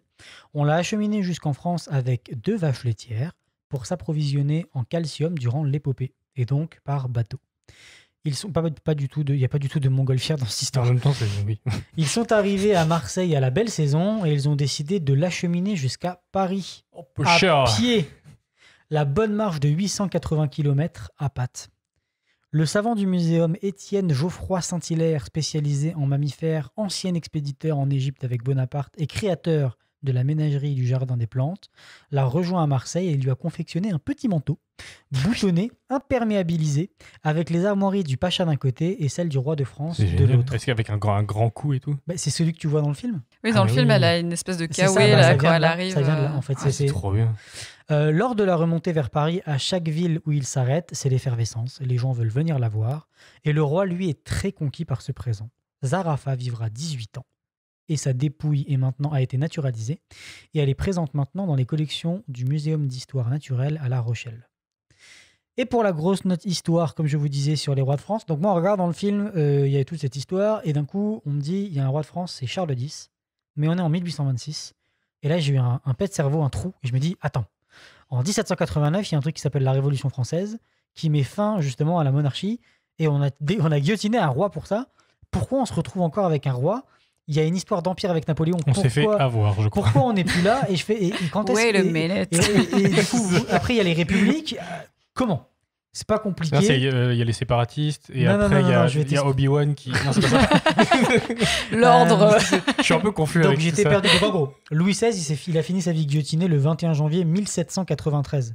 On l'a acheminé jusqu'en France avec 2 vaches laitières pour s'approvisionner en calcium durant l'épopée, et donc par bateau. Ils sont pas du tout il n'y a pas du tout de montgolfière dans cette histoire. En même temps, c'est oui. Ils sont arrivés à Marseille à la belle saison et ils ont décidé de l'acheminer jusqu'à Paris à pied. La bonne marche de 880 km à pattes. Le savant du muséum Étienne Geoffroy Saint-Hilaire, spécialisé en mammifères, ancien expéditeur en Égypte avec Bonaparte et créateur de la ménagerie du Jardin des Plantes, l'a rejoint à Marseille et lui a confectionné un petit manteau, boutonné, imperméabilisé, avec les armoiries du Pacha d'un côté et celles du roi de France de l'autre. Est-ce qu'avec un grand cou et tout? C'est celui que tu vois dans le film. Oui, dans le film, elle a une espèce de kawaii là, quand elle arrive. Ça vient de là, en fait. C'est trop bien. Lors de la remontée vers Paris, à chaque ville où il s'arrête, c'est l'effervescence. Les gens veulent venir la voir. Et le roi, lui, est très conquis par ce présent. Zarafa vivra 18 ans. Et sa dépouille a été naturalisée. Et elle est présente maintenant dans les collections du Muséum d'histoire naturelle à La Rochelle. Et pour la grosse note histoire, comme je vous disais, sur les rois de France. Donc moi, on regarde dans le film, il y a toute cette histoire. Et d'un coup, on me dit, il y a un roi de France, c'est Charles X. Mais on est en 1826. Et là, j'ai eu un pet de cerveau, un trou. Et je me dis, attends. En 1789, il y a un truc qui s'appelle la Révolution française, qui met fin justement à la monarchie, et on a guillotiné un roi pour ça. Pourquoi on se retrouve encore avec un roi? Il y a une histoire d'empire avec Napoléon. On s'est fait avoir, je crois. Pourquoi on n'est plus là? Et je fais, et quand est-ce et du coup, après il y a les républiques. Comment? C'est pas compliqué. Il y a les séparatistes et après il y a Obi-Wan qui. Non, c'est pas ça. L'ordre. Je suis un peu confus donc avec j'étais ça. perdu. Donc en gros, Louis XVI, il a fini sa vie guillotinée le 21 janvier 1793.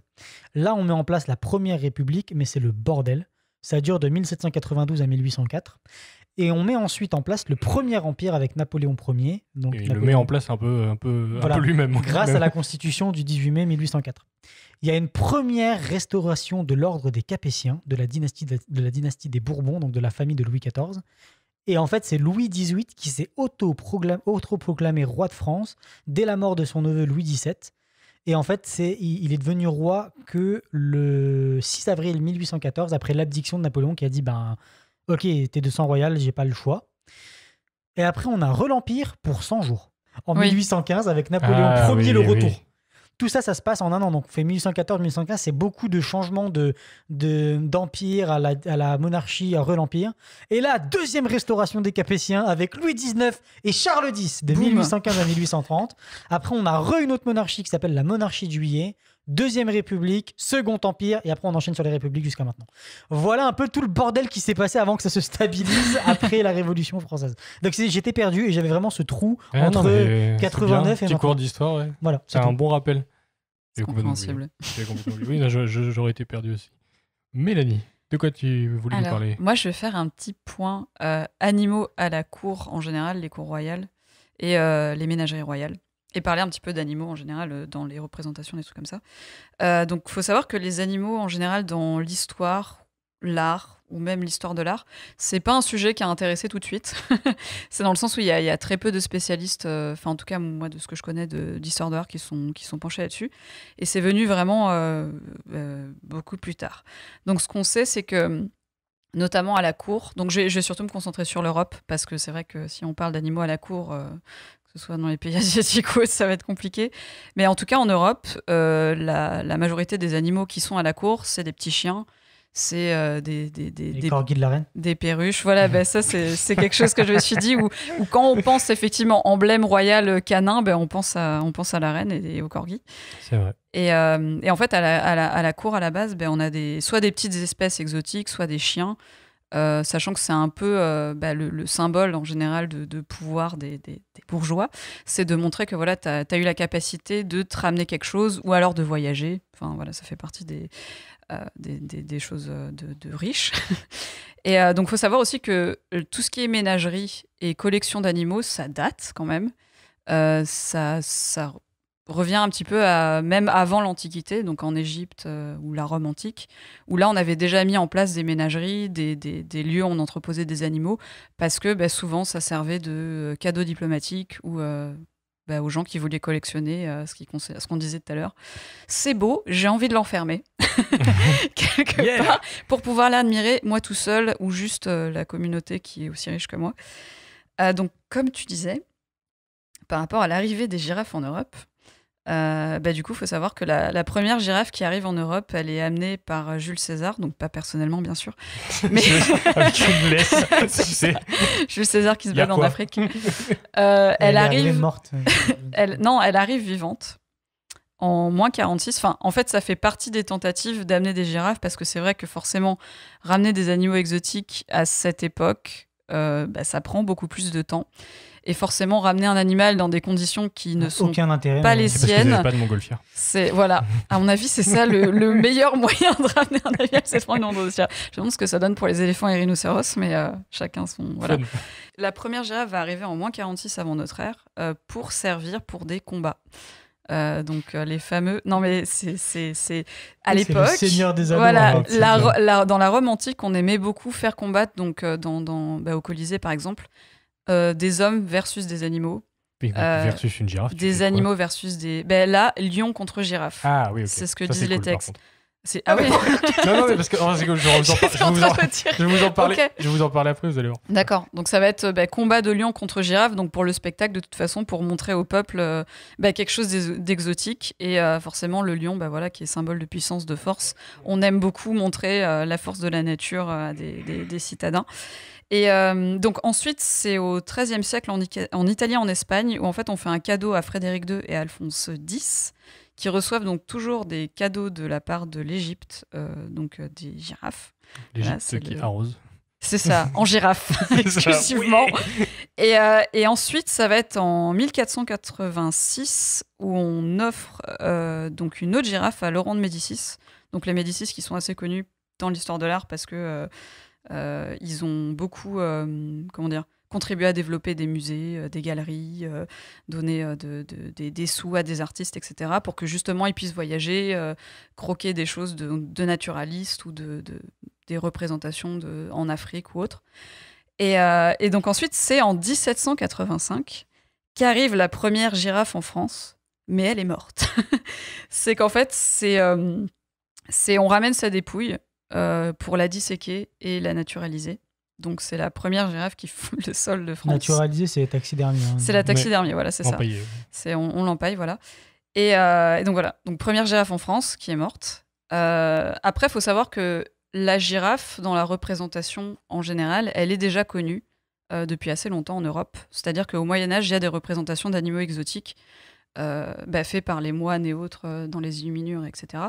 Là, on met en place la première république, mais c'est le bordel. Ça dure de 1792 à 1804. Et on met ensuite en place le premier empire avec Napoléon Ier. Donc il le met en place un peu lui-même. Grâce à la constitution du 18 mai 1804. Il y a une première restauration de l'ordre des Capétiens, de la dynastie des Bourbons, donc de la famille de Louis XIV. Et en fait, c'est Louis XVIII qui s'est autoproclamé roi de France dès la mort de son neveu Louis XVII. Et en fait, il est devenu roi que le 6 avril 1814, après l'abdiction de Napoléon, qui a dit ok, t'es de sang royal, j'ai pas le choix. Et après, on a l'Empire pour 100 jours. En 1815, avec Napoléon Ier, le retour. Oui. Tout ça, ça se passe en un an. Donc, on fait 1814-1815, c'est beaucoup de changements d'empire à la monarchie, à l'Empire. Et là, deuxième restauration des Capétiens avec Louis XIX et Charles X, de 1815 à 1830. Après, on a une autre monarchie qui s'appelle la monarchie de Juillet, Deuxième République, Second Empire, et après on enchaîne sur les républiques jusqu'à maintenant. Voilà un peu tout le bordel qui s'est passé avant que ça se stabilise après la Révolution française. Donc j'étais perdu et j'avais vraiment ce trou entre 89 et petit maintenant. cours d'histoire, ouais. Voilà, c'est un bon rappel. C'est compréhensible. Oui, là, j'aurais été perdu aussi. Mélanie, de quoi tu voulais nous parler ? Moi, je vais faire un petit point animaux à la cour en général, les cours royales et les ménageries royales. Et parler un petit peu d'animaux en général dans les représentations, des trucs comme ça. Donc, il faut savoir que les animaux en général dans l'histoire, l'art ou même l'histoire de l'art, c'est pas un sujet qui a intéressé tout de suite. C'est dans le sens où il y a très peu de spécialistes, enfin en tout cas moi de ce que je connais d'histoire de l'art qui sont penchés là-dessus. Et c'est venu vraiment beaucoup plus tard. Donc ce qu'on sait, c'est que notamment à la cour, donc je vais surtout me concentrer sur l'Europe parce que c'est vrai que si on parle d'animaux à la cour, que ce soit dans les pays asiatiques ou autres, ça va être compliqué. Mais en tout cas, en Europe, la majorité des animaux qui sont à la cour, c'est des petits chiens, c'est des corgis de la reine, des perruches. Voilà, ben ça, c'est quelque chose que je me suis dit, où quand on pense effectivement emblème royal canin, ben on pense à la reine et aux corgis. C'est vrai. Et en fait, à la cour, à la base, ben on a soit des petites espèces exotiques, soit des chiens. Sachant que c'est un peu le symbole en général de pouvoir des bourgeois, c'est de montrer que voilà, tu as eu la capacité de te ramener quelque chose ou alors de voyager. Enfin voilà, ça fait partie des choses de riches. Et donc il faut savoir aussi que tout ce qui est ménagerie et collection d'animaux, ça date quand même. Ça revient un petit peu à même avant l'Antiquité, donc en Égypte ou la Rome antique, où là on avait déjà mis en place des ménageries, des lieux où on entreposait des animaux, parce que souvent ça servait de cadeau diplomatique ou aux gens qui voulaient collectionner ce qu'on disait tout à l'heure. C'est beau, j'ai envie de l'enfermer quelque part pour pouvoir l'admirer moi tout seul ou juste la communauté qui est aussi riche que moi. Donc comme tu disais, par rapport à l'arrivée des girafes en Europe, du coup, il faut savoir que la première girafe qui arrive en Europe, elle est amenée par Jules César, donc pas personnellement, bien sûr. Mais Jules César qui se balade en Afrique. Elle arrive morte. Non, elle arrive vivante. En moins 46. Enfin, en fait, ça fait partie des tentatives d'amener des girafes, parce que c'est vrai que forcément, ramener des animaux exotiques à cette époque, ça prend beaucoup plus de temps. Et forcément, ramener un animal dans des conditions qui ne sont pas les siennes. C'est pas de montgolfière. Voilà, à mon avis, c'est ça le meilleur moyen de ramener un animal, c'est de prendre une montgolfière. Je me demande ce que ça donne pour les éléphants et les rhinocéros, mais chacun son. Voilà. La première girafe va arriver en moins 46 avant notre ère pour servir pour des combats. Donc les fameux. Non, mais c'est à l'époque. C'est le Seigneur des Anneaux. Voilà, dans la Rome antique, on aimait beaucoup faire combattre, donc au Colisée par exemple. Des hommes versus des animaux. Versus une girafe. Des animaux versus des. Là, lion contre girafe. Ah oui, ok. C'est ce que disent les textes. Ah oui. non, mais parce que je vais vous en parler après, vous allez voir. D'accord. Donc ça va être combat de lion contre girafe, donc pour le spectacle de toute façon, pour montrer au peuple quelque chose d'exotique. Et forcément le lion, qui est symbole de puissance, de force. On aime beaucoup montrer la force de la nature à des citadins. Et donc ensuite, c'est au XIIIe siècle en Italie, en Espagne, où en fait on fait un cadeau à Frédéric II et à Alphonse X, qui reçoivent donc toujours des cadeaux de la part de l'Égypte, donc des girafes. L'Égypte qui arrose. C'est ça, en girafe, exclusivement. Oui. Et ensuite, ça va être en 1486, où on offre donc une autre girafe à Laurent de Médicis. Donc les Médicis qui sont assez connus dans l'histoire de l'art parce que ils ont beaucoup contribué à développer des musées, des galeries, donner des sous à des artistes, etc., pour que justement ils puissent voyager, croquer des choses de naturalistes ou des représentations en Afrique ou autre. Et donc ensuite, c'est en 1785 qu'arrive la première girafe en France, mais elle est morte. C'est qu'en fait, on ramène sa dépouille pour la disséquer et la naturaliser. Donc c'est la première girafe qui foule le sol de France. Naturaliser, c'est taxidermie. C'est la taxidermie, voilà, c'est ça. On l'empaille, voilà. Et donc voilà, donc première girafe en France qui est morte. Après, il faut savoir que la girafe, dans la représentation en général, elle est déjà connue depuis assez longtemps en Europe. C'est-à-dire qu'au Moyen-Âge, il y a des représentations d'animaux exotiques faits par les moines et autres dans les Illuminures, etc.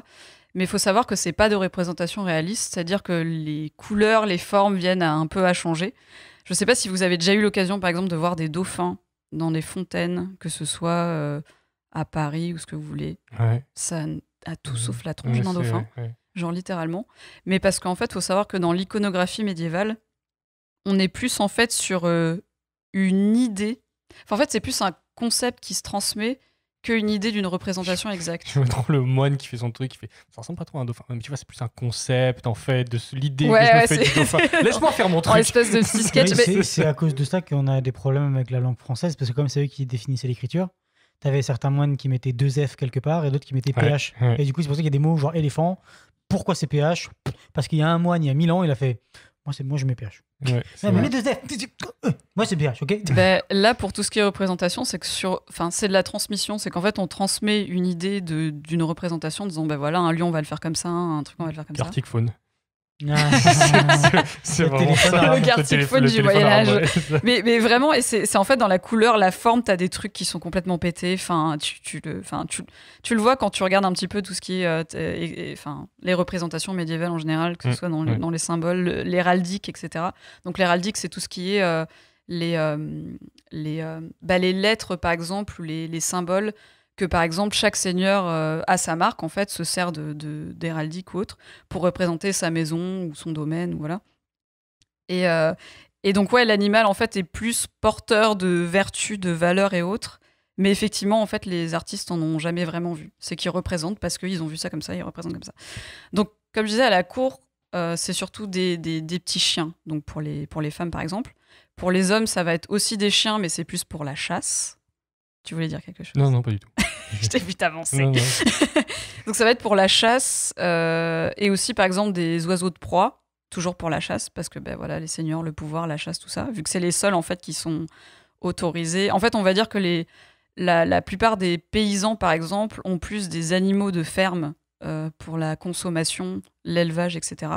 Mais il faut savoir que c'est pas de représentation réaliste, c'est-à-dire que les couleurs, les formes viennent un peu à changer. Je sais pas si vous avez déjà eu l'occasion, par exemple, de voir des dauphins dans des fontaines, que ce soit à Paris ou ce que vous voulez. Ouais. Ça a tout sauf la tronche d'un dauphin, genre littéralement. Mais parce qu'en fait, il faut savoir que dans l'iconographie médiévale, on est plus en fait sur une idée. Enfin, en fait, c'est plus un concept qui se transmet qu'une idée d'une représentation exacte. Je me trouve le moine qui fait son truc, qui fait ça ressemble pas trop à un dauphin. Mais tu vois, c'est plus un concept en fait, de l'idée que je me fais du dauphin. Laisse-moi faire mon truc. En espèce de petit sketch. C'est à cause de ça qu'on a des problèmes avec la langue française, parce que comme c'est eux qui définissaient l'écriture, t'avais certains moines qui mettaient 2 F quelque part et d'autres qui mettaient PH. Et du coup, c'est pour ça qu'il y a des mots genre éléphant. Pourquoi c'est PH? Parce qu'il y a un moine, il y a 1000 ans, il a fait moi je mets PH. Ouais, mais les 2 F, moi c'est PH, ok? Là, pour tout ce qui est représentation, c'est que c'est de la transmission. C'est qu'en fait, on transmet une idée d'une représentation en disant voilà, un lion, on va le faire comme ça, un truc, on va le faire comme ça. Gartic Phone. C'est vraiment ça. Le Gartic Phone du Moyen-Âge. Mais vraiment, et c'est en fait dans la couleur, la forme, t'as des trucs qui sont complètement pétés. Enfin, tu le vois quand tu regardes un petit peu tout ce qui est les représentations médiévales en général, que ce soit dans les symboles, l'héraldique, etc. Donc l'héraldique, c'est tout ce qui est les lettres, par exemple, ou les symboles que par exemple chaque seigneur a sa marque, en fait, se sert d'héraldique ou autre pour représenter sa maison ou son domaine, voilà. Et donc l'animal en fait est plus porteur de vertus, de valeurs et autres, mais effectivement en fait les artistes en ont jamais vraiment vu. C'est qu'ils représentent parce qu'ils ont vu ça comme ça, ils représentent comme ça. Donc comme je disais, à la cour, c'est surtout des petits chiens, donc pour les femmes par exemple. Pour les hommes, ça va être aussi des chiens, mais c'est plus pour la chasse. Tu voulais dire quelque chose? Non, pas du tout. Je t'ai vu t'avancer. Non. Donc ça va être pour la chasse et aussi par exemple des oiseaux de proie, toujours pour la chasse, parce que les seigneurs, le pouvoir, la chasse, tout ça, vu que c'est les seuls en fait qui sont autorisés. En fait, on va dire que la plupart des paysans, par exemple, ont plus des animaux de ferme pour la consommation, l'élevage, etc.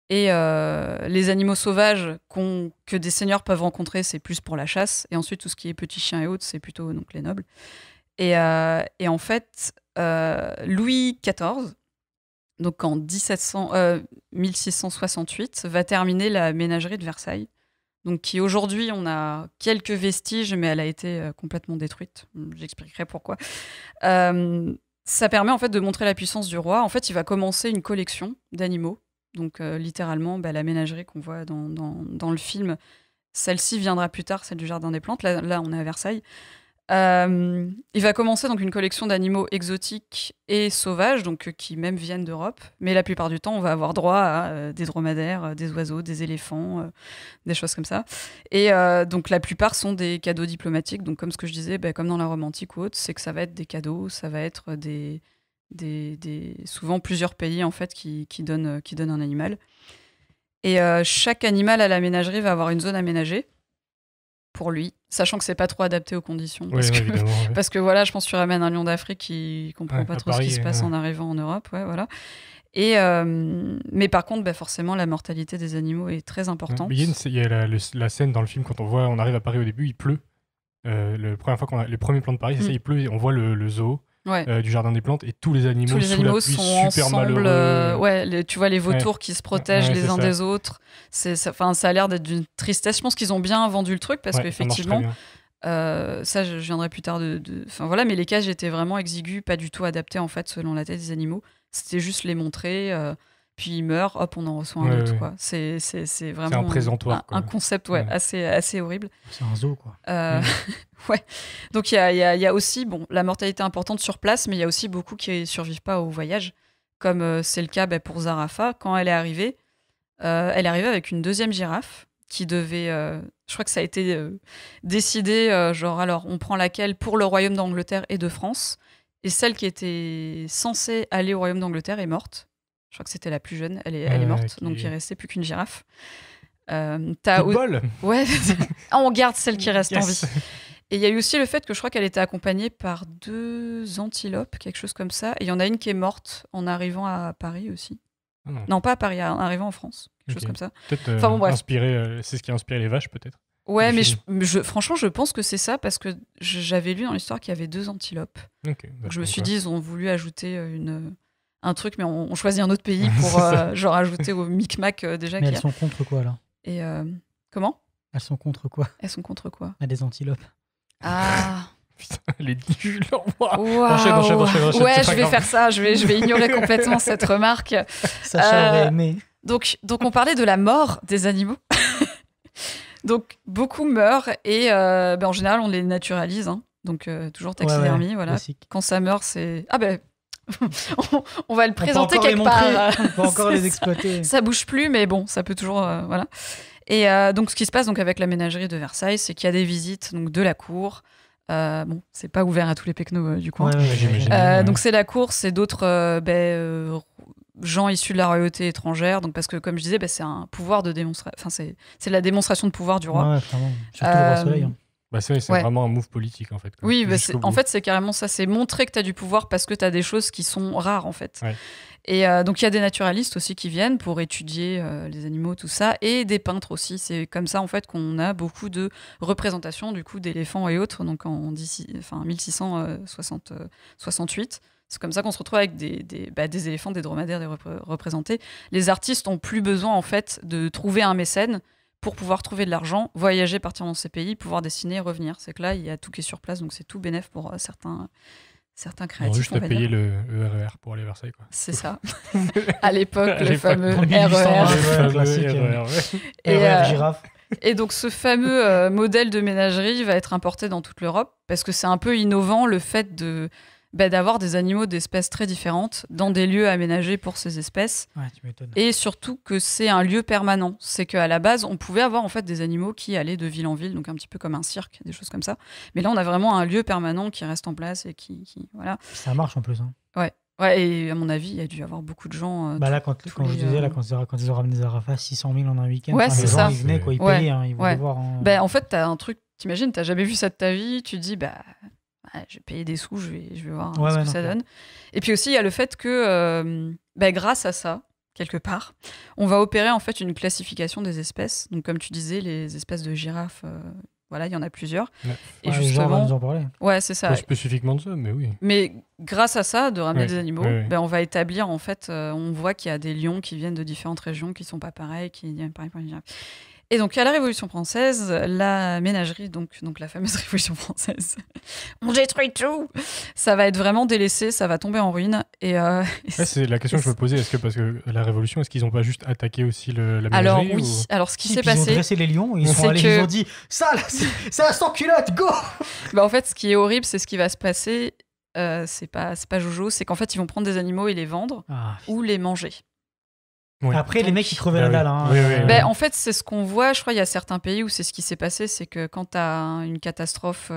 Et les animaux sauvages que des seigneurs peuvent rencontrer, c'est plus pour la chasse. Et ensuite, tout ce qui est petits chiens et autres, c'est plutôt donc, les nobles. Et en fait, Louis XIV, donc en 1668, va terminer la ménagerie de Versailles. Donc qui aujourd'hui, on a quelques vestiges, mais elle a été complètement détruite. J'expliquerai pourquoi. Ça permet en fait de montrer la puissance du roi. En fait, il va commencer une collection d'animaux. Donc littéralement, la ménagerie qu'on voit dans le film, celle-ci viendra plus tard, celle du Jardin des Plantes. Là on est à Versailles. Il va commencer donc une collection d'animaux exotiques et sauvages, donc qui même viennent d'Europe. Mais la plupart du temps, on va avoir droit à des dromadaires, des oiseaux, des éléphants, des choses comme ça. Et donc la plupart sont des cadeaux diplomatiques. Donc comme ce que je disais, comme dans la Rome antique ou autre, c'est que ça va être des cadeaux, ça va être souvent plusieurs pays en fait qui donnent un animal. Et chaque animal à la ménagerie va avoir une zone aménagée pour lui, sachant que c'est pas trop adapté aux conditions. Parce que voilà, je pense que tu ramènes un lion d'Afrique qui comprend pas trop Paris, ce qui se passe en arrivant en Europe. Voilà. Et mais par contre, forcément, la mortalité des animaux est très importante. Il y a la scène dans le film quand on arrive à Paris au début, il pleut. La première fois les premiers plans de Paris, c'est ça, il pleut. Et on voit le zoo. Du Jardin des Plantes et tous les animaux sous la pluie, sont super ensemble, malheureux. tu vois les vautours qui se protègent les uns des autres. Ça a l'air d'être d'une tristesse. Je pense qu'ils ont bien vendu le truc parce qu'effectivement, ça je viendrai plus tard mais les cages étaient vraiment exiguës, pas du tout adaptées en fait selon la tête des animaux. C'était juste les montrer. Puis ils meurent, hop, on en reçoit un autre. Quoi. C'est vraiment un présentoir, un concept assez horrible. C'est un zoo, quoi. Ouais. Donc il y a aussi la mortalité importante sur place, mais il y a aussi beaucoup qui ne survivent pas au voyage, comme c'est le cas pour Zarafa. Quand elle est arrivée avec une deuxième girafe qui devait... je crois que ça a été décidé, alors on prend laquelle pour le royaume d'Angleterre et de France, et celle qui était censée aller au royaume d'Angleterre est morte. Je crois que c'était la plus jeune, elle est morte, donc il ne restait plus qu'une girafe. Bol. Ouais, on garde celle qui reste en vie. Et il y a eu aussi le fait que je crois qu'elle était accompagnée par 2 antilopes, quelque chose comme ça. Et il y en a une qui est morte en arrivant à Paris aussi. Non, pas à Paris, en arrivant en France, quelque chose comme ça. Peut-être inspiré, c'est ce qui a inspiré les vaches, peut-être. Ouais, mais franchement, je pense que c'est ça parce que j'avais lu dans l'histoire qu'il y avait 2 antilopes. Ok. Donc, je me suis dit, ils ont voulu ajouter un truc, mais on choisit un autre pays pour genre ajouter au micmac déjà. Mais elles sont contre quoi là? Et comment? Elles sont contre quoi? Elles sont contre quoi? Des antilopes. Ah. Putain, les nul. Enchaîne. Ouais, je vais faire ça. Je vais ignorer complètement cette remarque. Sacha aurait aimé. Donc, on parlait de la mort des animaux. Donc, beaucoup meurent et en général, on les naturalise. Hein. Donc, toujours taxidermie. Voilà. Classique. Quand ça meurt, c'est... Ah ben... on va le présenter quelque part. On peut encore les exploiter. Ça bouge plus, mais bon, ça peut toujours... voilà. Et donc, ce qui se passe donc, avec la ménagerie de Versailles, c'est qu'il y a des visites donc, de la cour. Bon, c'est pas ouvert à tous les pecnos du coin. Donc, c'est la cour, c'est d'autres... gens issus de la royauté étrangère, donc parce que comme je disais, c'est un pouvoir de démonstration. Enfin, c'est la démonstration de pouvoir du roi. Ouais, clairement. Surtout le roi soleil. Hein. C'est vraiment un move politique en fait. Quoi. Oui, en fait, c'est carrément ça. C'est montrer que tu as du pouvoir parce que tu as des choses qui sont rares en fait. Ouais. Et donc il y a des naturalistes aussi qui viennent pour étudier les animaux, tout ça, et des peintres aussi. C'est comme ça en fait qu'on a beaucoup de représentations du coup d'éléphants et autres. Donc en 1668. C'est comme ça qu'on se retrouve avec des éléphants, des dromadaires, des représentés. Les artistes n'ont plus besoin en fait de trouver un mécène pour pouvoir trouver de l'argent, voyager, partir dans ces pays, pouvoir dessiner et revenir. C'est que là, il y a tout qui est sur place, donc c'est tout bénef pour certains créatifs. Juste à payer le RER pour aller à Versailles. Quoi. C'est ça. À l'époque, le fameux RER. Girafe. Et donc ce fameux modèle de ménagerie va être importé dans toute l'Europe parce que c'est un peu innovant le fait d'avoir des animaux d'espèces très différentes dans des lieux aménagés pour ces espèces. Ouais, tu m'étonnes. Et surtout que c'est un lieu permanent. C'est qu'à la base, on pouvait avoir en fait des animaux qui allaient de ville en ville, donc un petit peu comme un cirque, des choses comme ça. Mais là, on a vraiment un lieu permanent qui reste en place et qui voilà. Ça marche en plus. Hein. Ouais, et à mon avis, il y a dû y avoir beaucoup de gens. Là, quand je disais, quand ils ont ramené Zarafa 600 000 en un week-end, ouais, c'est ça. Ils venaient, quoi, ils payaient, hein, ils voulaient voir. En fait, t'as un truc, t'imagines, t'as jamais vu ça de ta vie, tu te dis, je vais payer des sous, je vais voir ce que ça donne. Et puis aussi, il y a le fait que, grâce à ça, quelque part, on va opérer en fait une classification des espèces. Donc, comme tu disais, les espèces de girafes, voilà, il y en a plusieurs. Ouais. Et justement, va nous en parler. Ouais, c'est ça. Pas spécifiquement de ça, mais oui. Mais grâce à ça, de ramener des animaux, on va établir en fait, on voit qu'il y a des lions qui viennent de différentes régions qui sont pas pareils, qui pareil pour les girafes. Et donc, à la Révolution française, la ménagerie, donc la fameuse Révolution française, on détruit tout. Ça va être vraiment délaissé, ça va tomber en ruine. Et c'est la question que je me posais. Est-ce que parce que la Révolution, est-ce qu'ils n'ont pas juste attaqué aussi la ménagerie? Alors oui. Alors ce qui s'est passé, ils ont dressé les lions, ils sont allés, ils ont dit ça, là, c'est un sans culotte, go. En fait, ce qui est horrible, c'est ce qui va se passer. C'est pas Jojo, c'est qu'en fait, ils vont prendre des animaux et les vendre ou les manger. Oui. Après, les mecs, ils crevaient la dalle. Hein. Oui. En fait, c'est ce qu'on voit. Je crois qu'il y a certains pays où c'est ce qui s'est passé. C'est que quand tu as une catastrophe,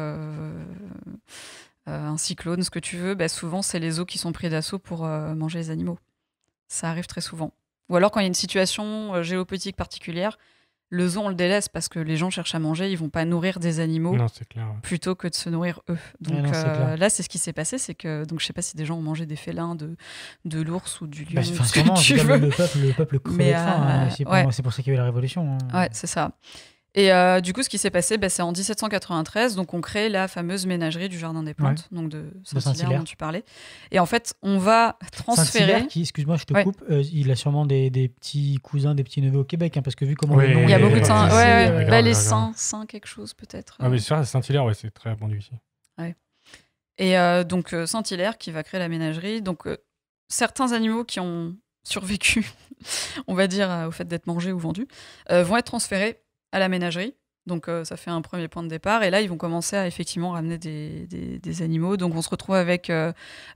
un cyclone, ce que tu veux, souvent, c'est les zoos qui sont pris d'assaut pour manger les animaux. Ça arrive très souvent. Ou alors, quand il y a une situation géopolitique particulière, le zoo, on le délaisse parce que les gens cherchent à manger. Ils vont pas nourrir des animaux plutôt que de se nourrir eux. Donc là, c'est ce qui s'est passé. C'est que, donc, je sais pas si des gens ont mangé des félins de l'ours ou du lion. Le peuple crevait de faim. C'est pour ça qu'il y a eu la Révolution. Hein. Ouais, c'est ça. Et du coup, ce qui s'est passé, c'est en 1793, donc on crée la fameuse ménagerie du Jardin des Plantes, donc de Saint-Hilaire dont tu parlais. Et en fait, on va transférer... Saint-Hilaire, excuse-moi, je te coupe, il a sûrement des petits cousins, des petits neveux au Québec, hein, parce que vu comment le nom... Il y a beaucoup de saints. Les saints quelque chose peut-être. Ah mais c'est ça, Saint-Hilaire, c'est très répandu ici. Ouais. Et donc Saint-Hilaire qui va créer la ménagerie, donc certains animaux qui ont survécu, on va dire, au fait d'être mangés ou vendus, vont être transférés à la ménagerie. Donc ça fait un premier point de départ. Et là, ils vont commencer à effectivement ramener des animaux. Donc on se retrouve avec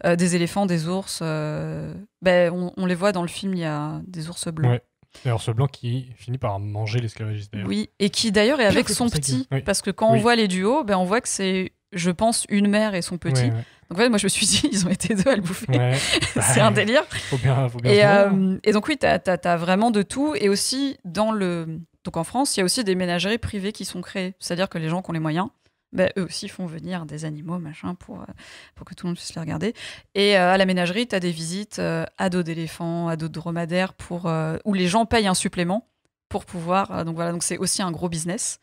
des éléphants, des ours. On les voit dans le film, il y a des ours blancs. Ouais. Et l'ours blanc qui finit par manger l'esclavagiste d'ailleurs. Oui, et qui d'ailleurs est avec son petit. Parce que quand on voit les duos, on voit que c'est, je pense, une mère et son petit. Ouais. Donc en fait, moi je me suis dit, ils ont été deux à le bouffer. Ouais. C'est un délire. Faut bien et donc oui, t'as vraiment de tout. Et aussi, donc en France, il y a aussi des ménageries privées qui sont créées. C'est-à-dire que les gens qui ont les moyens, eux aussi font venir des animaux, pour que tout le monde puisse les regarder. Et à la ménagerie, tu as des visites à dos d'éléphants, à dos de dromadaires, où les gens payent un supplément pour pouvoir... donc c'est aussi un gros business.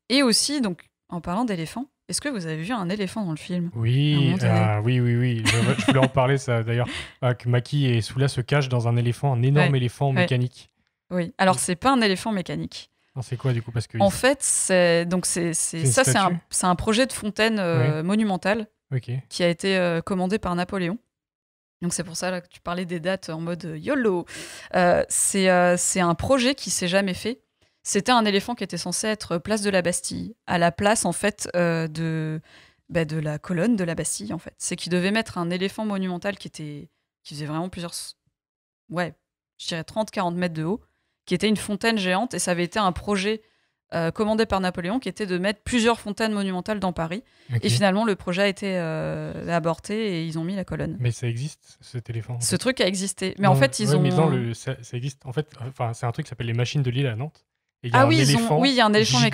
Et aussi, donc, en parlant d'éléphants, est-ce que vous avez vu un éléphant dans le film? Oui. Je voulais en parler, ça, d'ailleurs. Que Maki et Sula se cachent dans un éléphant, un énorme éléphant mécanique. Oui. Alors, c'est pas un éléphant mécanique. Non, c'est quoi, du coup? Parce que En fait, c'est un projet de fontaine monumentale qui a été commandé par Napoléon. Donc, c'est pour ça là, que tu parlais des dates en mode YOLO. C'est un projet qui s'est jamais fait. C'était un éléphant qui était censé être place de la Bastille, à la place en fait de la colonne de la Bastille en fait. C'est qu'ils devaient mettre un éléphant monumental qui faisait vraiment je dirais 30-40 mètres de haut, qui était une fontaine géante, et ça avait été un projet commandé par Napoléon qui était de mettre plusieurs fontaines monumentales dans Paris. Et finalement le projet a été aborté et ils ont mis la colonne. Mais ça existe, cet éléphant? Ce truc a existé, mais en fait ils ont... Mais ça existe. En fait, c'est un truc qui s'appelle les machines de Lille à Nantes. Et il y a il y a un éléphant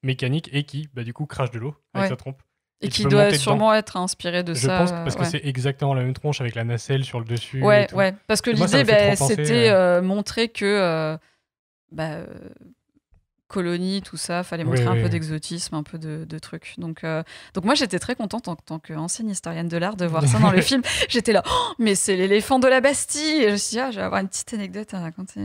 mécanique et qui, du coup, crache de l'eau avec sa trompe. Et qui doit sûrement être inspiré de ça. Je pense parce que c'est exactement la même tronche avec la nacelle sur le dessus. Ouais. Parce que l'idée, c'était montrer que colonie, tout ça, fallait montrer un peu d'exotisme, un peu de trucs. Donc moi, j'étais très contente en tant qu'ancienne historienne de l'art de voir ça dans le film. J'étais là, mais c'est l'éléphant de la Bastille. Et je me suis dit, je vais avoir une petite anecdote à raconter.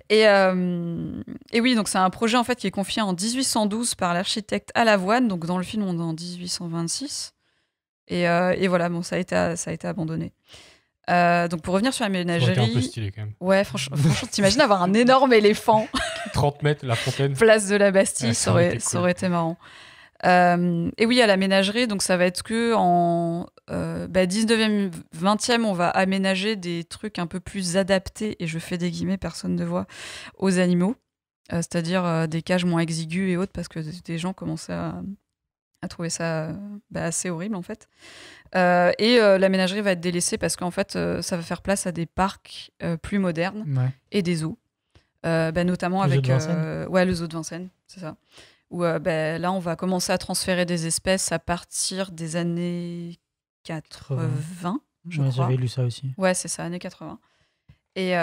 Et oui, donc c'est un projet en fait qui est confié en 1812 par l'architecte à Lavoine. Donc dans le film, on est en 1826. Et voilà, bon, ça a été abandonné. Donc pour revenir sur la ménagerie, c'est un peu stylé quand même. Ouais, franchement, t'imagines avoir un énorme éléphant 30 mètres, la fontaine, place de la Bastille, ça aurait été marrant. Et oui, à la ménagerie, donc ça va être que en 19e, 20e, on va aménager des trucs un peu plus adaptés, et je fais des guillemets, personne ne voit, aux animaux, c'est-à-dire des cages moins exiguës et autres, parce que des gens commençaient à trouver ça assez horrible en fait. Et la ménagerie va être délaissée parce qu'en fait, ça va faire place à des parcs plus modernes et des zoos, notamment avec le zoo de Vincennes, c'est ça. Où là, on va commencer à transférer des espèces à partir des années 80, je crois. J'avais lu ça aussi. Ouais, c'est ça, années 80. Et, il y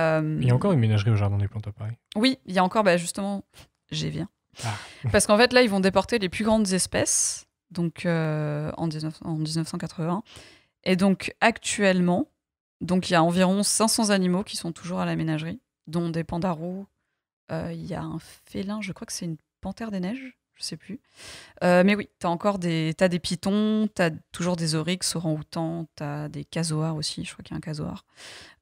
a encore une ménagerie au Jardin des Plantes à Paris. Oui, il y a encore, justement, j'y viens. Parce qu'en fait, là, ils vont déporter les plus grandes espèces, donc en 1980. Et donc, actuellement, il y a environ 500 animaux qui sont toujours à la ménagerie, dont des pandas roux. Il y a un félin, je crois que c'est une panthère des neiges, je sais plus. Mais oui, t'as des pitons, t'as toujours des oryx, orang-outans, t'as des casoars aussi, je crois qu'il y a un casoar.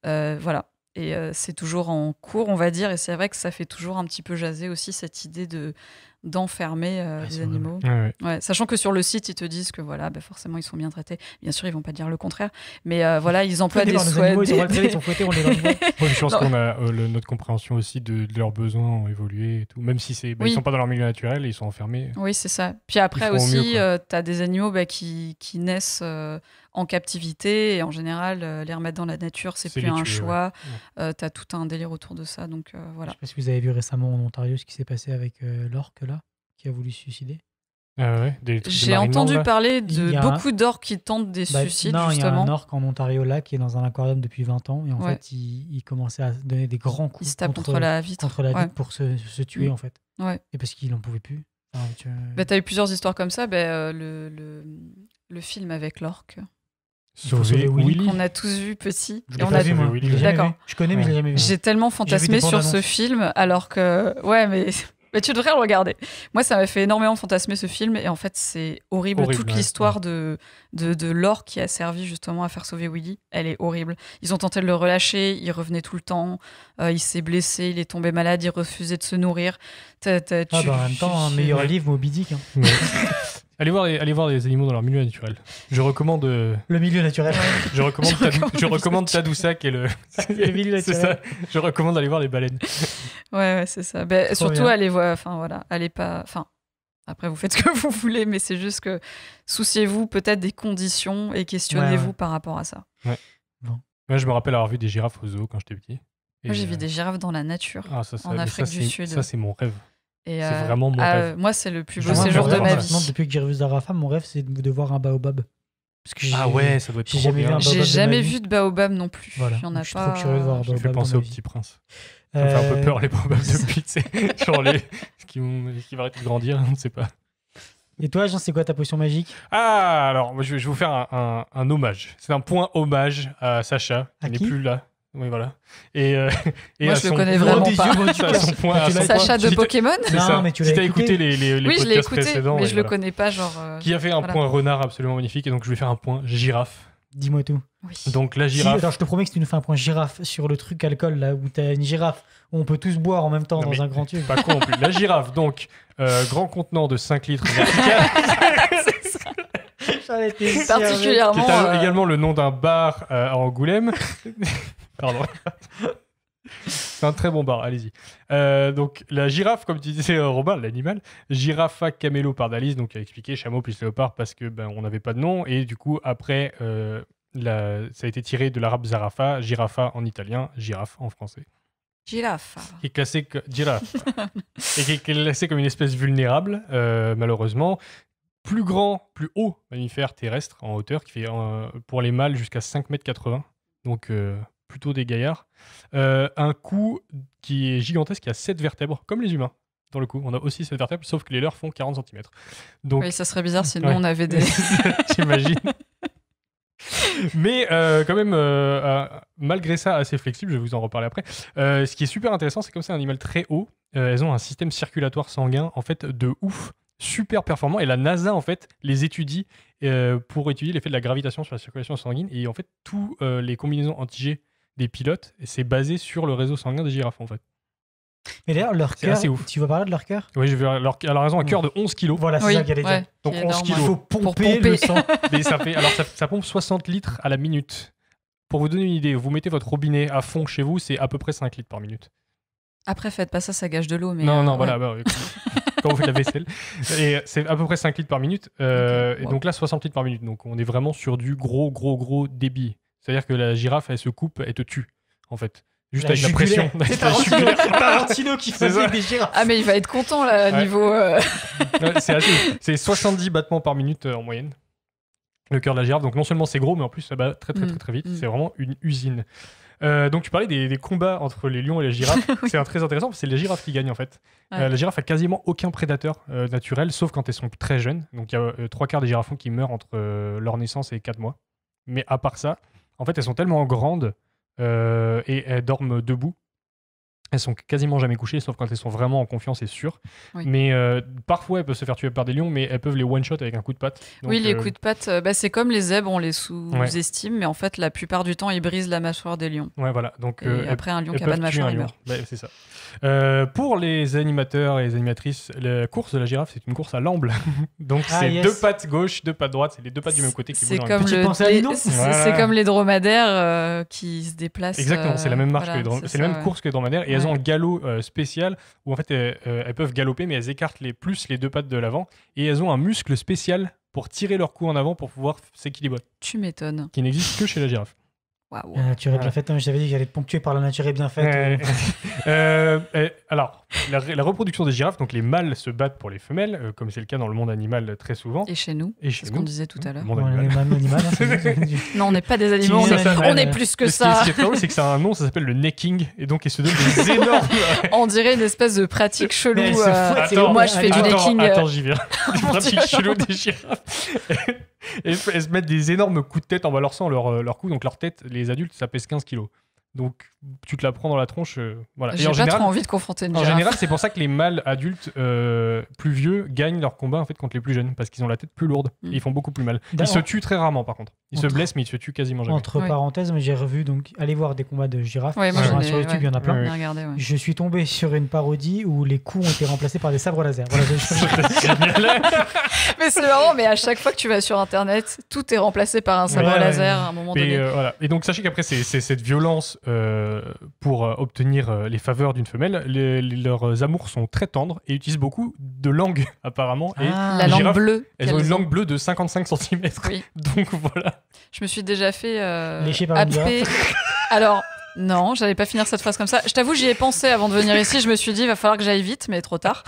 Voilà. Et c'est toujours en cours, on va dire, et c'est vrai que ça fait toujours un petit peu jaser aussi cette idée d'enfermer les animaux. Ouais, sachant que sur le site, ils te disent que voilà, forcément, ils sont bien traités. Bien sûr, ils vont pas dire le contraire, mais voilà, ils emploient des souhaits. Ils sont fouettés, on les va voir. Je pense qu'on a notre compréhension aussi de leurs besoins ont évolué et tout. Même si ils sont pas dans leur milieu naturel, ils sont enfermés. Oui, c'est ça. Puis après aussi, tu as des animaux qui naissent en captivité, et en général, les remettre dans la nature, c'est plus un choix. Ouais. Tu as tout un délire autour de ça, donc voilà. Je sais pas si vous avez vu récemment en Ontario ce qui s'est passé avec l'orque là, qui a voulu se suicider. J'ai entendu parler de beaucoup d'orques qui tentent des suicides, justement. Il y a un orque en Ontario là qui est dans un aquarium depuis 20 ans, et en fait, il commençait à donner des grands coups. Il se tape contre la vitre. Pour se tuer, en fait. Ouais. Et parce qu'il n'en pouvait plus. T'as eu plusieurs histoires comme ça. Le film avec l'orque. Sauver Willy. On a tous vu petit. Je l'ai pas vu, moi. D'accord. Je connais, mais je l'ai jamais vu. J'ai tellement fantasmé sur ce film, alors que... Ouais, mais tu devrais le regarder. Moi, ça m'a fait énormément fantasmer ce film, et en fait, c'est horrible. Toute l'histoire de l'orque qui a servi justement à faire sauver Willy, elle est horrible. Ils ont tenté de le relâcher, il revenait tout le temps, il s'est blessé, il est tombé malade, il refusait de se nourrir. En même temps, un meilleur livre, Moby Dick. Hein. Allez voir les animaux dans leur milieu naturel. Je recommande... Le milieu naturel. Je recommande Tadoussac et le milieu naturel. C'est ça. Je recommande d'aller voir les baleines. Ouais, c'est ça. Surtout, allez voir... Enfin, voilà. Allez pas... Enfin, après, vous faites ce que vous voulez, mais c'est juste que souciez-vous peut-être des conditions et questionnez-vous par rapport à ça. Ouais. Bon. Moi, je me rappelle avoir vu des girafes au zoo quand j'étais petit. Moi, j'ai vu des girafes dans la nature, en Afrique du Sud. Ça, c'est mon rêve. Et c'est vraiment mon rêve. Moi, c'est le plus beau séjour de ma vie. Depuis que j'ai revu Zarafa, mon rêve, c'est de voir un baobab. Parce que Ah ouais, ça doit être j'ai trop jamais vu bien. un baobab J'ai de jamais ma vie. vu de baobab non plus. Voilà. Il y en a Je suis pas. trop curieux de voir un Ça me fait baobab penser dans au ma vie. Petit Prince. Ça me fait un peu peur les baobabs depuis, tu sais. Genre qui vont arrêter de grandir, on ne sait pas. Et toi, Jean, c'est quoi ta potion magique? Ah, alors, moi, je vais vous faire un hommage. C'est un point hommage à Sacha, À qui n'est qui plus là. Oui, voilà. Et Moi, à je le son- connais vraiment des pas. yeux, moi, du à cœur. son point, à son Sacha point. de Pokémon C'est Non, ça. mais tu Si l'as t'as écouté. écouté les Oui, je l'ai podcasts écouté, précédents. mais et je le voilà. connais pas, genre. Qui a fait un voilà. point renard absolument magnifique, et donc je vais faire un point girafe. Dis-moi tout. Oui. Donc la Si, girafe. attends, je te promets que si tu nous fais un point girafe sur le truc alcool, là, où t'as une girafe, où on peut tous boire en même temps Non, mais dans un grand tube. Pas con non plus. La girafe, donc, grand contenant de 5 litres vertical, J'en étais sûr, qui Particulièrement. est également le nom d'un bar à Angoulême. Pardon. C'est un très bon bar, allez-y. Donc la girafe, comme tu disais Robin, l'animal, Giraffa camelopardalis, donc a expliqué chameau plus léopard parce que on n'avait pas de nom, et du coup après ça a été tiré de l'arabe zarafa, giraffa en italien, girafe en français. Girafe. Qui est classé girafe et qui est classé comme une espèce vulnérable, malheureusement. Plus grand, plus haut mammifère terrestre en hauteur, qui fait pour les mâles jusqu'à 5,80 m, donc plutôt des gaillards. Un cou qui est gigantesque, qui a 7 vertèbres, comme les humains. Dans le cou, on a aussi 7 vertèbres, sauf que les leurs font 40 cm. Donc, Oui, ça serait bizarre si nous, Ouais. on avait des. J'imagine. Mais quand même, malgré ça, assez flexible, je vais vous en reparler après. Ce qui est super intéressant, c'est comme c'est un animal très haut, elles ont un système circulatoire sanguin en fait de ouf, super performant, et la NASA en fait les étudie pour étudier l'effet de la gravitation sur la circulation sanguine, et en fait tous les combinaisons anti-G des pilotes, c'est basé sur le réseau sanguin des girafes en fait. Mais d'ailleurs, leur C'est cœur, assez ouf. tu veux parler de leur cœur? Oui, je vais alors elles ont un cœur de 11 kilos. Voilà, c'est Oui, ça qu'elle allait ouais, dire. Donc qui est 11 énorme, kilos. Il faut pomper le sang. Mais ça fait, alors ça pompe 60 litres à la minute. Pour vous donner une idée, vous mettez votre robinet à fond chez vous, c'est à peu près 5 litres par minute. Après, faites pas ça, ça gâche de l'eau. Mais Non, ouais. voilà, quand vous faites la vaisselle. Et c'est à peu près 5 litres par minute. Et wow. donc là, 60 litres par minute. Donc on est vraiment sur du gros débit. C'est-à-dire que la girafe, elle se coupe, elle te tue, en fait. Juste avec la pression. C'est La Tarantino qui C'est faisait ça. des girafes. Ah, mais il va être content là, Ouais. niveau. Ouais, c'est 70 battements par minute en moyenne. Le cœur de la girafe. Donc non seulement c'est gros, mais en plus ça bat très vite. C'est vraiment une usine. Donc tu parlais des combats entre les lions et les girafes. Oui. C'est très intéressant parce que c'est les girafes qui gagnent en fait. Ouais. La girafe a quasiment aucun prédateur naturel, sauf quand elles sont très jeunes. Donc il y a 3/4 des girafons qui meurent entre leur naissance et 4 mois. Mais à part ça, en fait elles sont tellement grandes et elles dorment debout. Elles sont quasiment jamais couchées, sauf quand elles sont vraiment en confiance et sûres. Oui. Mais parfois, elles peuvent se faire tuer par des lions, mais elles peuvent les one-shot avec un coup de patte. Donc, Oui, les coups de patte, c'est comme les zèbres, on les sous-estime, mais en fait, la plupart du temps, ils brisent la mâchoire des lions. Ouais, voilà. Donc, Et après, un lion elles qui a pas de peuvent tuer mâchoire, un il lion. meurt. Ouais, c'est ça. Pour les animateurs et les animatrices, la course de la girafe, c'est une course à l'amble. Donc, Ah, c'est yes. 2 pattes gauche, 2 pattes droite, c'est les 2 pattes du même côté qui C'est bougent en comme, même temps. Petite pensée à Linon. c'est comme les dromadaires qui se déplacent. Exactement, c'est la même marche voilà, que c'est la même course que les dromadaires, et elles Ouais. ont un galop spécial où en fait elles peuvent galoper, mais elles écartent plus les 2 pattes de l'avant, et elles ont un muscle spécial pour tirer leur cou en avant pour pouvoir s'équilibrer, Tu m'étonnes. qui n'existe que chez la girafe. Waouh. La nature est bien faite, hein, j'avais dit que j'allais te ponctuer par la nature est bien faite. Alors, la reproduction des girafes, donc les mâles se battent pour les femelles, comme c'est le cas dans le monde animal très souvent. Et chez nous, Et chez c'est ce nous. qu'on disait tout à l'heure. Le monde Bon, animal. les mêmes animaux, hein, Non, on n'est pas des animaux, Si, on ça, est plus que Ce qui ça. est très drôle, c'est que ça a un nom, ça s'appelle le necking, et donc ils se donnent des énormes. On dirait une espèce de pratique chelou. Mais elle se fout, c'est moi, je fais du necking. Attends, j'y viens. Des Mon pratiques Dieu. cheloues des girafes. Et elles se mettent des énormes coups de tête en balançant leur cou. Donc leur tête, les adultes, ça pèse 15 kilos. Donc tu te la prends dans la tronche. Voilà. J'ai Et pas trop envie de confronter une en girafe. général, c'est pour ça que les mâles adultes plus vieux gagnent leur combat en fait contre les plus jeunes, parce qu'ils ont la tête plus lourde et ils font beaucoup plus mal. Ils se tuent très rarement par contre. Ils se blessent, mais ils se tuent quasiment jamais. Entre parenthèses, mais j'ai revu, donc allez voir des combats de girafes. Ouais, moi, sur YouTube, il y en a plein. Ouais. Regardé, ouais. Je suis tombé sur une parodie où les coups ont été remplacés par des sabres laser. Voilà, Mais c'est marrant, mais à chaque fois que tu vas sur internet, tout est remplacé par un sabre laser à un moment donné. Voilà. Et donc sachez qu'après c'est cette violence pour obtenir les faveurs d'une femelle, leurs amours sont très tendres et utilisent beaucoup de langue apparemment. Et La les langue girafes, bleue. elles ont une langue bleue de 55 cm. Oui. Donc voilà. Je me suis déjà fait lécher par une happer. Alors, Non, j'allais pas finir cette phrase comme ça. Je t'avoue, j'y ai pensé avant de venir ici. Je me suis dit, il va falloir que j'aille vite, mais trop tard.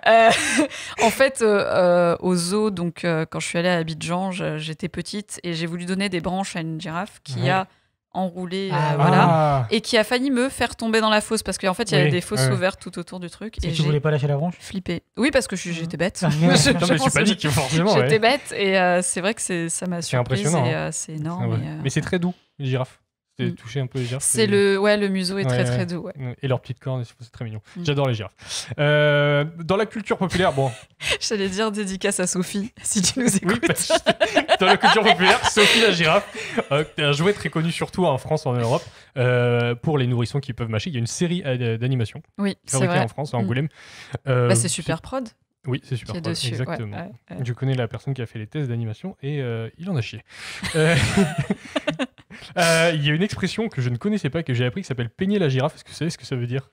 En fait, au zoo, donc quand je suis allée à Abidjan, j'étais petite et j'ai voulu donner des branches à une girafe qui a enroulé, voilà, et qui a failli me faire tomber dans la fosse parce qu'en fait, il y avait des fosses ouvertes tout autour du truc. Et tu voulais pas lâcher la branche ? Flippé. Oui, parce que j'étais bête. Je suis panique, forcément. J'étais bête et c'est vrai que ça m'a surprise. C'est impressionnant. Et c'est énorme. Mais c'est très doux, les girafes. Toucher un peu les girafes. C'est le museau est très très doux. Ouais. Et leurs petites cornes, c'est très mignon. J'adore les girafes. Dans la culture populaire, bon. J'allais dire dédicace à Sophie, si tu nous écoutes. Oui, dans la culture populaire, Sophie la girafe, un jouet très connu surtout en France, en Europe, pour les nourrissons qui peuvent mâcher. Il y a une série d'animation fabriquée en France, à Angoulême. C'est Super Prod. Oui, c'est Super Prod, exactement. Ouais. Je connais la personne qui a fait les tests d'animation et il en a chié. Il y a une expression que je ne connaissais pas, que j'ai appris, qui s'appelle peigner la girafe. Est-ce que vous savez ce que ça veut dire ?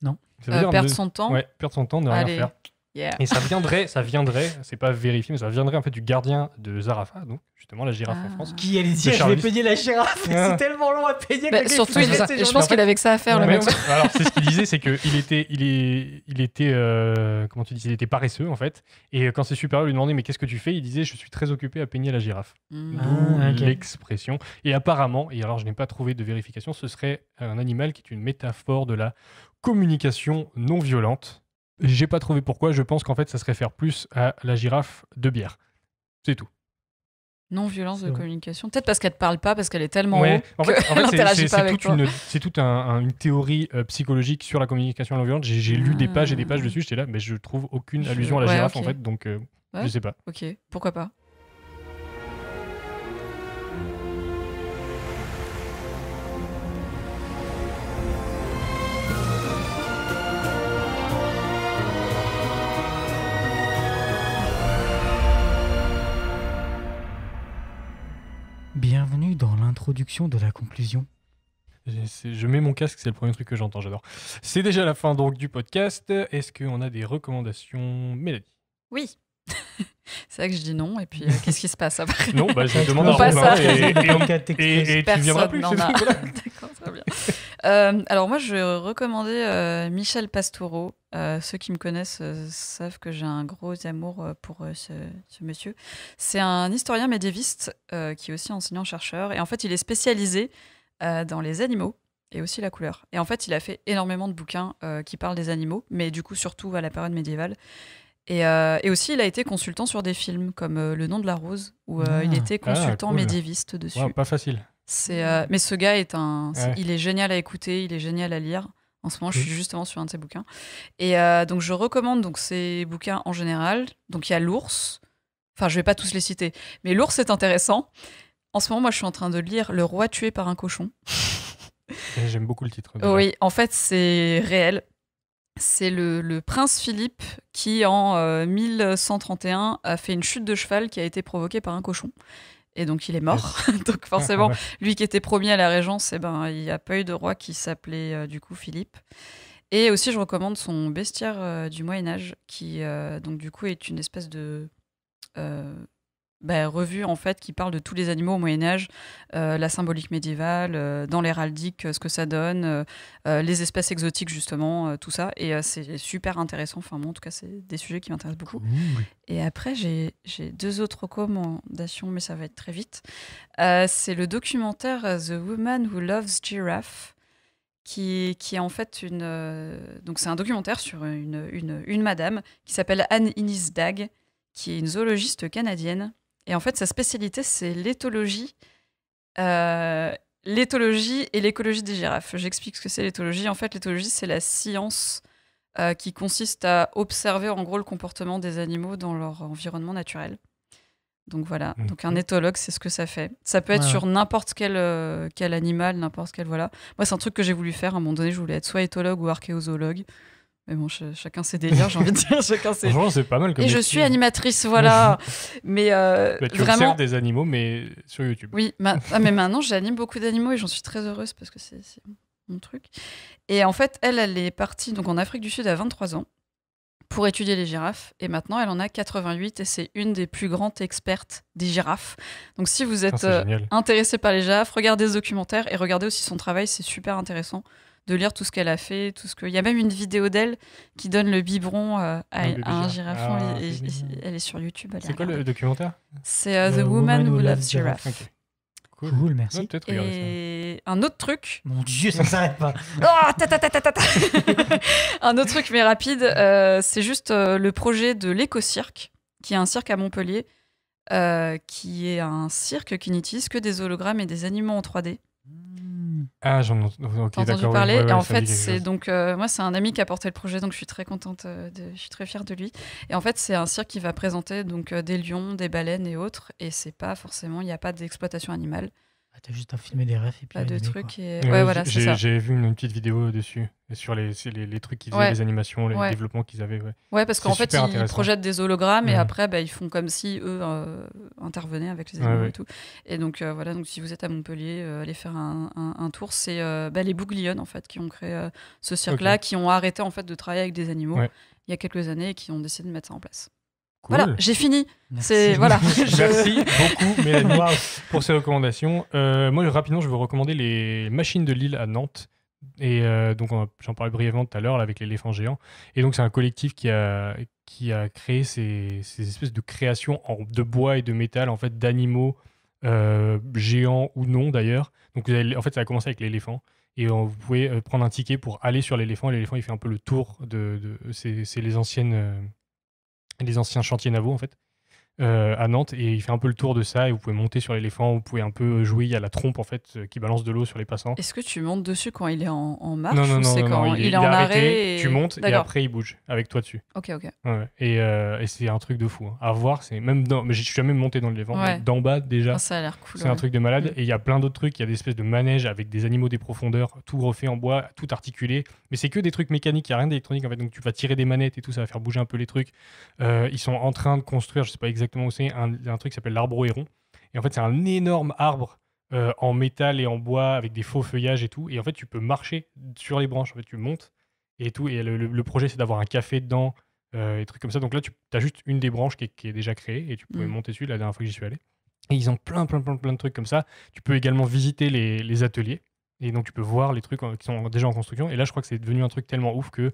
Non. Ça veut dire perdre son temps. Ouais, perdre son temps, ne rien faire. Yeah. Et ça viendrait, c'est pas vérifié, mais ça viendrait en fait du gardien de Zarafa, donc justement la girafe en France. Qui allait dire je vais peigner la girafe, c'est tellement long à peigner. Surtout, je pense qu'il avait que ça à faire, le mec. Alors c'est ce qu'il disait, c'est qu'il était comment tu dis, il était paresseux en fait. Et quand ses supérieurs lui demandaient mais qu'est-ce que tu fais, il disait je suis très occupé à peigner la girafe. D'où l'expression. Et apparemment, et alors je n'ai pas trouvé de vérification, ce serait un animal qui est une métaphore de la communication non violente. J'ai pas trouvé pourquoi, je pense qu'en fait ça se réfère plus à la girafe de bière. C'est tout. Non-violence de communication. Peut-être parce qu'elle te parle pas, parce qu'elle est tellement haut qu'elle n'interagit pas avec toi. C'est toute une théorie psychologique sur la communication non-violente. J'ai lu des pages et des pages dessus, j'étais là, mais je trouve aucune allusion à la girafe en fait, donc je sais pas. Ok, pourquoi pas. Bienvenue dans l'introduction de la conclusion. Je mets mon casque, c'est le premier truc que j'entends, j'adore. C'est déjà la fin donc du podcast. Est-ce qu'on a des recommandations, Mélanie ? Oui. C'est vrai que je dis non, et puis qu'est-ce qui se passe après ? Non, je demande à Robin et tu viendras plus. Voilà. D'accord, très bien. Alors moi, je recommandais Michel Pastoureau. Ceux qui me connaissent savent que j'ai un gros amour pour ce monsieur. C'est un historien médiéviste qui est aussi enseignant-chercheur. Et en fait, il est spécialisé dans les animaux et aussi la couleur. Et en fait, il a fait énormément de bouquins qui parlent des animaux, mais du coup, surtout à la période médiévale. Et aussi, il a été consultant sur des films comme Le nom de la rose, où il était consultant médiéviste dessus. Ouais, pas facile. Mais ce gars il est génial à écouter, il est génial à lire. En ce moment, je suis justement sur un de ses bouquins. Et donc, je recommande ces bouquins en général. Donc, il y a L'Ours. Enfin, je ne vais pas tous les citer. Mais L'Ours est intéressant. En ce moment, moi, je suis en train de lire Le roi tué par un cochon. J'aime beaucoup le titre. Déjà. Oui, en fait, c'est réel. C'est le prince Philippe qui, en 1131, a fait une chute de cheval qui a été provoquée par un cochon. Et donc, il est mort. Donc, forcément, lui qui était promis à la régence, il n'y a pas eu de roi qui s'appelait du coup Philippe. Et aussi, je recommande son bestiaire du Moyen-Âge, qui, donc, du coup, est une espèce de revue, en fait, qui parle de tous les animaux au Moyen-Âge, la symbolique médiévale, dans l'héraldique, ce que ça donne, les espèces exotiques, justement, tout ça. Et c'est super intéressant. Enfin, moi, en tout cas, c'est des sujets qui m'intéressent beaucoup. Et après, j'ai 2 autres recommandations, mais ça va être très vite. C'est le documentaire The Woman Who Loves Giraffe, qui est en fait donc c'est un documentaire sur une madame qui s'appelle Anne Innis Dagg, qui est une zoologiste canadienne. Et en fait, sa spécialité, c'est l'éthologie et l'écologie des girafes. J'explique ce que c'est l'éthologie. En fait, l'éthologie, c'est la science qui consiste à observer en gros le comportement des animaux dans leur environnement naturel. Donc voilà, donc un éthologue, c'est ce que ça fait. Ça peut être sur n'importe quel animal, n'importe quel... Voilà. Moi, c'est un truc que j'ai voulu faire. À un moment donné, je voulais être soit éthologue ou archéozoologue. Mais bon, chacun ses délires, j'ai envie de dire. Franchement, c'est pas mal comme Et je suis animatrice, voilà. Mais tu vraiment... observes des animaux, mais sur YouTube. Oui, mais maintenant, j'anime beaucoup d'animaux et j'en suis très heureuse parce que c'est mon truc. Et en fait, elle est partie donc, en Afrique du Sud à 23 ans pour étudier les girafes. Et maintenant, elle en a 88 et c'est une des plus grandes expertes des girafes. Donc, si vous êtes intéressé par les girafes, regardez ce documentaire et regardez aussi son travail. C'est super intéressant de lire tout ce qu'elle a fait. Il y a même une vidéo d'elle qui donne le biberon à un girafon. Elle est sur YouTube. C'est quoi le documentaire? C'est The Woman Who Loves Giraffe. Okay. Cool, merci. Et un autre truc. Mon Dieu, ça ne s'arrête pas. Un autre truc, mais rapide, c'est juste le projet de l'Éco-Cirque, qui est un cirque à Montpellier, qui est un cirque qui n'utilise que des hologrammes et des animaux en 3D. Ah, j'en ai entendu parler. Et en fait, c'est donc moi, c'est un ami qui a porté le projet, donc je suis très contente, je suis très fière de lui. Et en fait, c'est un cirque qui va présenter donc des lions, des baleines et autres. Et c'est pas forcément, il n'y a pas d'exploitation animale. T'as juste à filmer des refs et puis pas de animer, trucs. Et... voilà, c'est ça. J'ai vu une petite vidéo dessus sur les trucs qu'ils faisaient, les animations, les développements qu'ils avaient. Ouais, parce qu'en fait, ils projettent des hologrammes et après, ils font comme si eux intervenaient avec les animaux et tout. Et donc, voilà, donc si vous êtes à Montpellier, allez faire un tour. C'est les Bouglione, en fait, qui ont créé ce cirque-là, qui ont arrêté en fait, de travailler avec des animaux il y a quelques années et qui ont décidé de mettre ça en place. Cool. Voilà, j'ai fini. Merci. Merci beaucoup, Mélanie, pour ces recommandations. Moi, rapidement, je vais vous recommander les Machines de Lille à Nantes. Et donc, j'en parlais brièvement tout à l'heure avec l'éléphant géant. Et donc, c'est un collectif qui a créé ces espèces de créations de bois et de métal, en fait, d'animaux géants ou non, d'ailleurs. Donc, en fait, ça a commencé avec l'éléphant. Et vous pouvez prendre un ticket pour aller sur l'éléphant. L'éléphant, il fait un peu le tour c'est les anciens chantiers navaux, en fait, à Nantes, et il fait un peu le tour de ça, et vous pouvez monter sur l'éléphant, vous pouvez un peu jouer, il y a la trompe, en fait, qui balance de l'eau sur les passants. Est-ce que tu montes dessus quand il est en marche? Non, c'est quand il est en arrêt tu montes, et après il bouge, avec toi dessus. Ok. Ouais. Et c'est un truc de fou. À voir, c'est même mais je suis jamais monté dans l'éléphant, mais d'en bas, déjà, ça a l'air cool, c'est un truc de malade, et il y a plein d'autres trucs, il y a des espèces de manèges avec des animaux des profondeurs, tout refait en bois, tout articulé, mais c'est que des trucs mécaniques, il n'y a rien d'électronique, en fait, donc tu vas tirer des manettes et tout, ça va faire bouger un peu les trucs. Ils sont en train de construire, je sais pas exactement où c'est, un truc qui s'appelle l'arbre héron. Et en fait, c'est un énorme arbre en métal et en bois avec des faux feuillages et tout. Et en fait, tu peux marcher sur les branches. En fait, tu montes et tout. Et le projet, c'est d'avoir un café dedans et trucs comme ça. Donc là, tu as juste une des branches qui est déjà créée et tu pouvais monter dessus la dernière fois que j'y suis allé. Et ils ont plein de trucs comme ça. Tu peux également visiter les ateliers. Et donc, tu peux voir les trucs qui sont déjà en construction. Et là, je crois que c'est devenu un truc tellement ouf que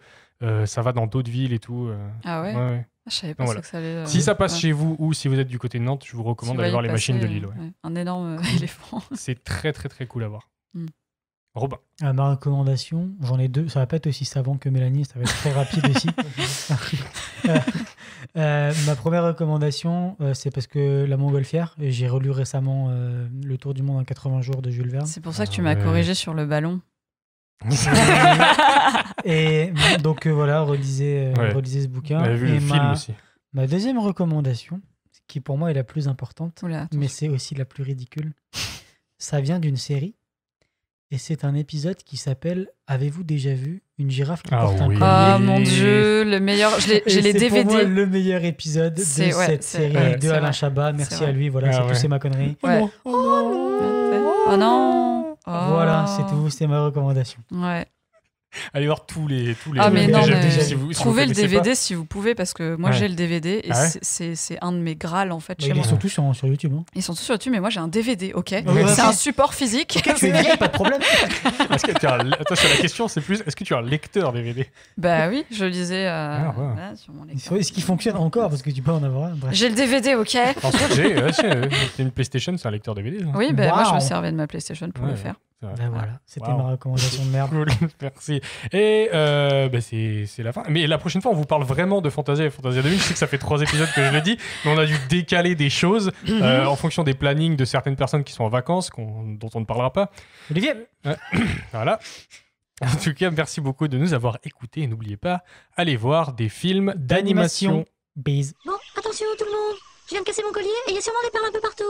ça va dans d'autres villes et tout. Ah ouais, ouais. Je savais pas que ça allait... Si ça passe chez vous ou si vous êtes du côté de Nantes, je vous recommande d'aller voir les Machines de Lille. Un énorme éléphant. C'est très cool à voir. Robin. Ma recommandation, j'en ai deux. Ça va pas être aussi savant que Mélanie, ça va être très rapide aussi. Ma première recommandation, c'est parce que La Montgolfière, j'ai relu récemment Le Tour du monde en 80 jours de Jules Verne. C'est pour ça que tu m'as corrigé sur le ballon. Et donc voilà, relisez ce bouquin. On a vu le film aussi. Ma deuxième recommandation, qui pour moi est la plus importante, mais c'est aussi la plus ridicule, ça vient d'une série. Et c'est un épisode qui s'appelle « Avez-vous déjà vu une girafe qui porte un collier ?» Ah mon Dieu, le meilleur. J'ai les DVD. C'est pour moi le meilleur épisode de cette série de Alain Chabat. Merci à lui. Voilà, c'est tout, c'est ma connerie. Ouais. Oh non. Voilà, c'est tout. C'était ma recommandation. Ouais. Allez voir tous les mais non, trouvez le DVD si vous pouvez, parce que moi j'ai le DVD et c'est un de mes Graals en fait. Ils sont tous sur YouTube. Hein. Ils sont tous sur YouTube, mais moi j'ai un DVD, ok. C'est un support physique. Okay, tu es vieille, pas de problème. Attention, la question c'est plus, est-ce que tu as un lecteur DVD? Bah oui, je lisais sur mon lecteur. Est-ce qu'il fonctionne encore, parce que tu peux en avoir un? J'ai le DVD, ok. En fait, j'ai une PlayStation, c'est un lecteur DVD. Hein. Oui, moi je me servais de ma PlayStation pour le faire. Ben voilà, c'était ma recommandation de merde. Cool, merci. Et c'est la fin. Mais la prochaine fois, on vous parle vraiment de Fantasia et Fantasia 2000. Je sais que ça fait 3 épisodes que je le dis, mais on a dû décaler des choses en fonction des plannings de certaines personnes qui sont en vacances, dont on ne parlera pas. Olivier. Voilà. En tout cas, merci beaucoup de nous avoir écoutés. Et n'oubliez pas, allez voir des films d'animation. Bise. Bon, attention tout le monde. Je viens de casser mon collier et il y a sûrement des perles un peu partout.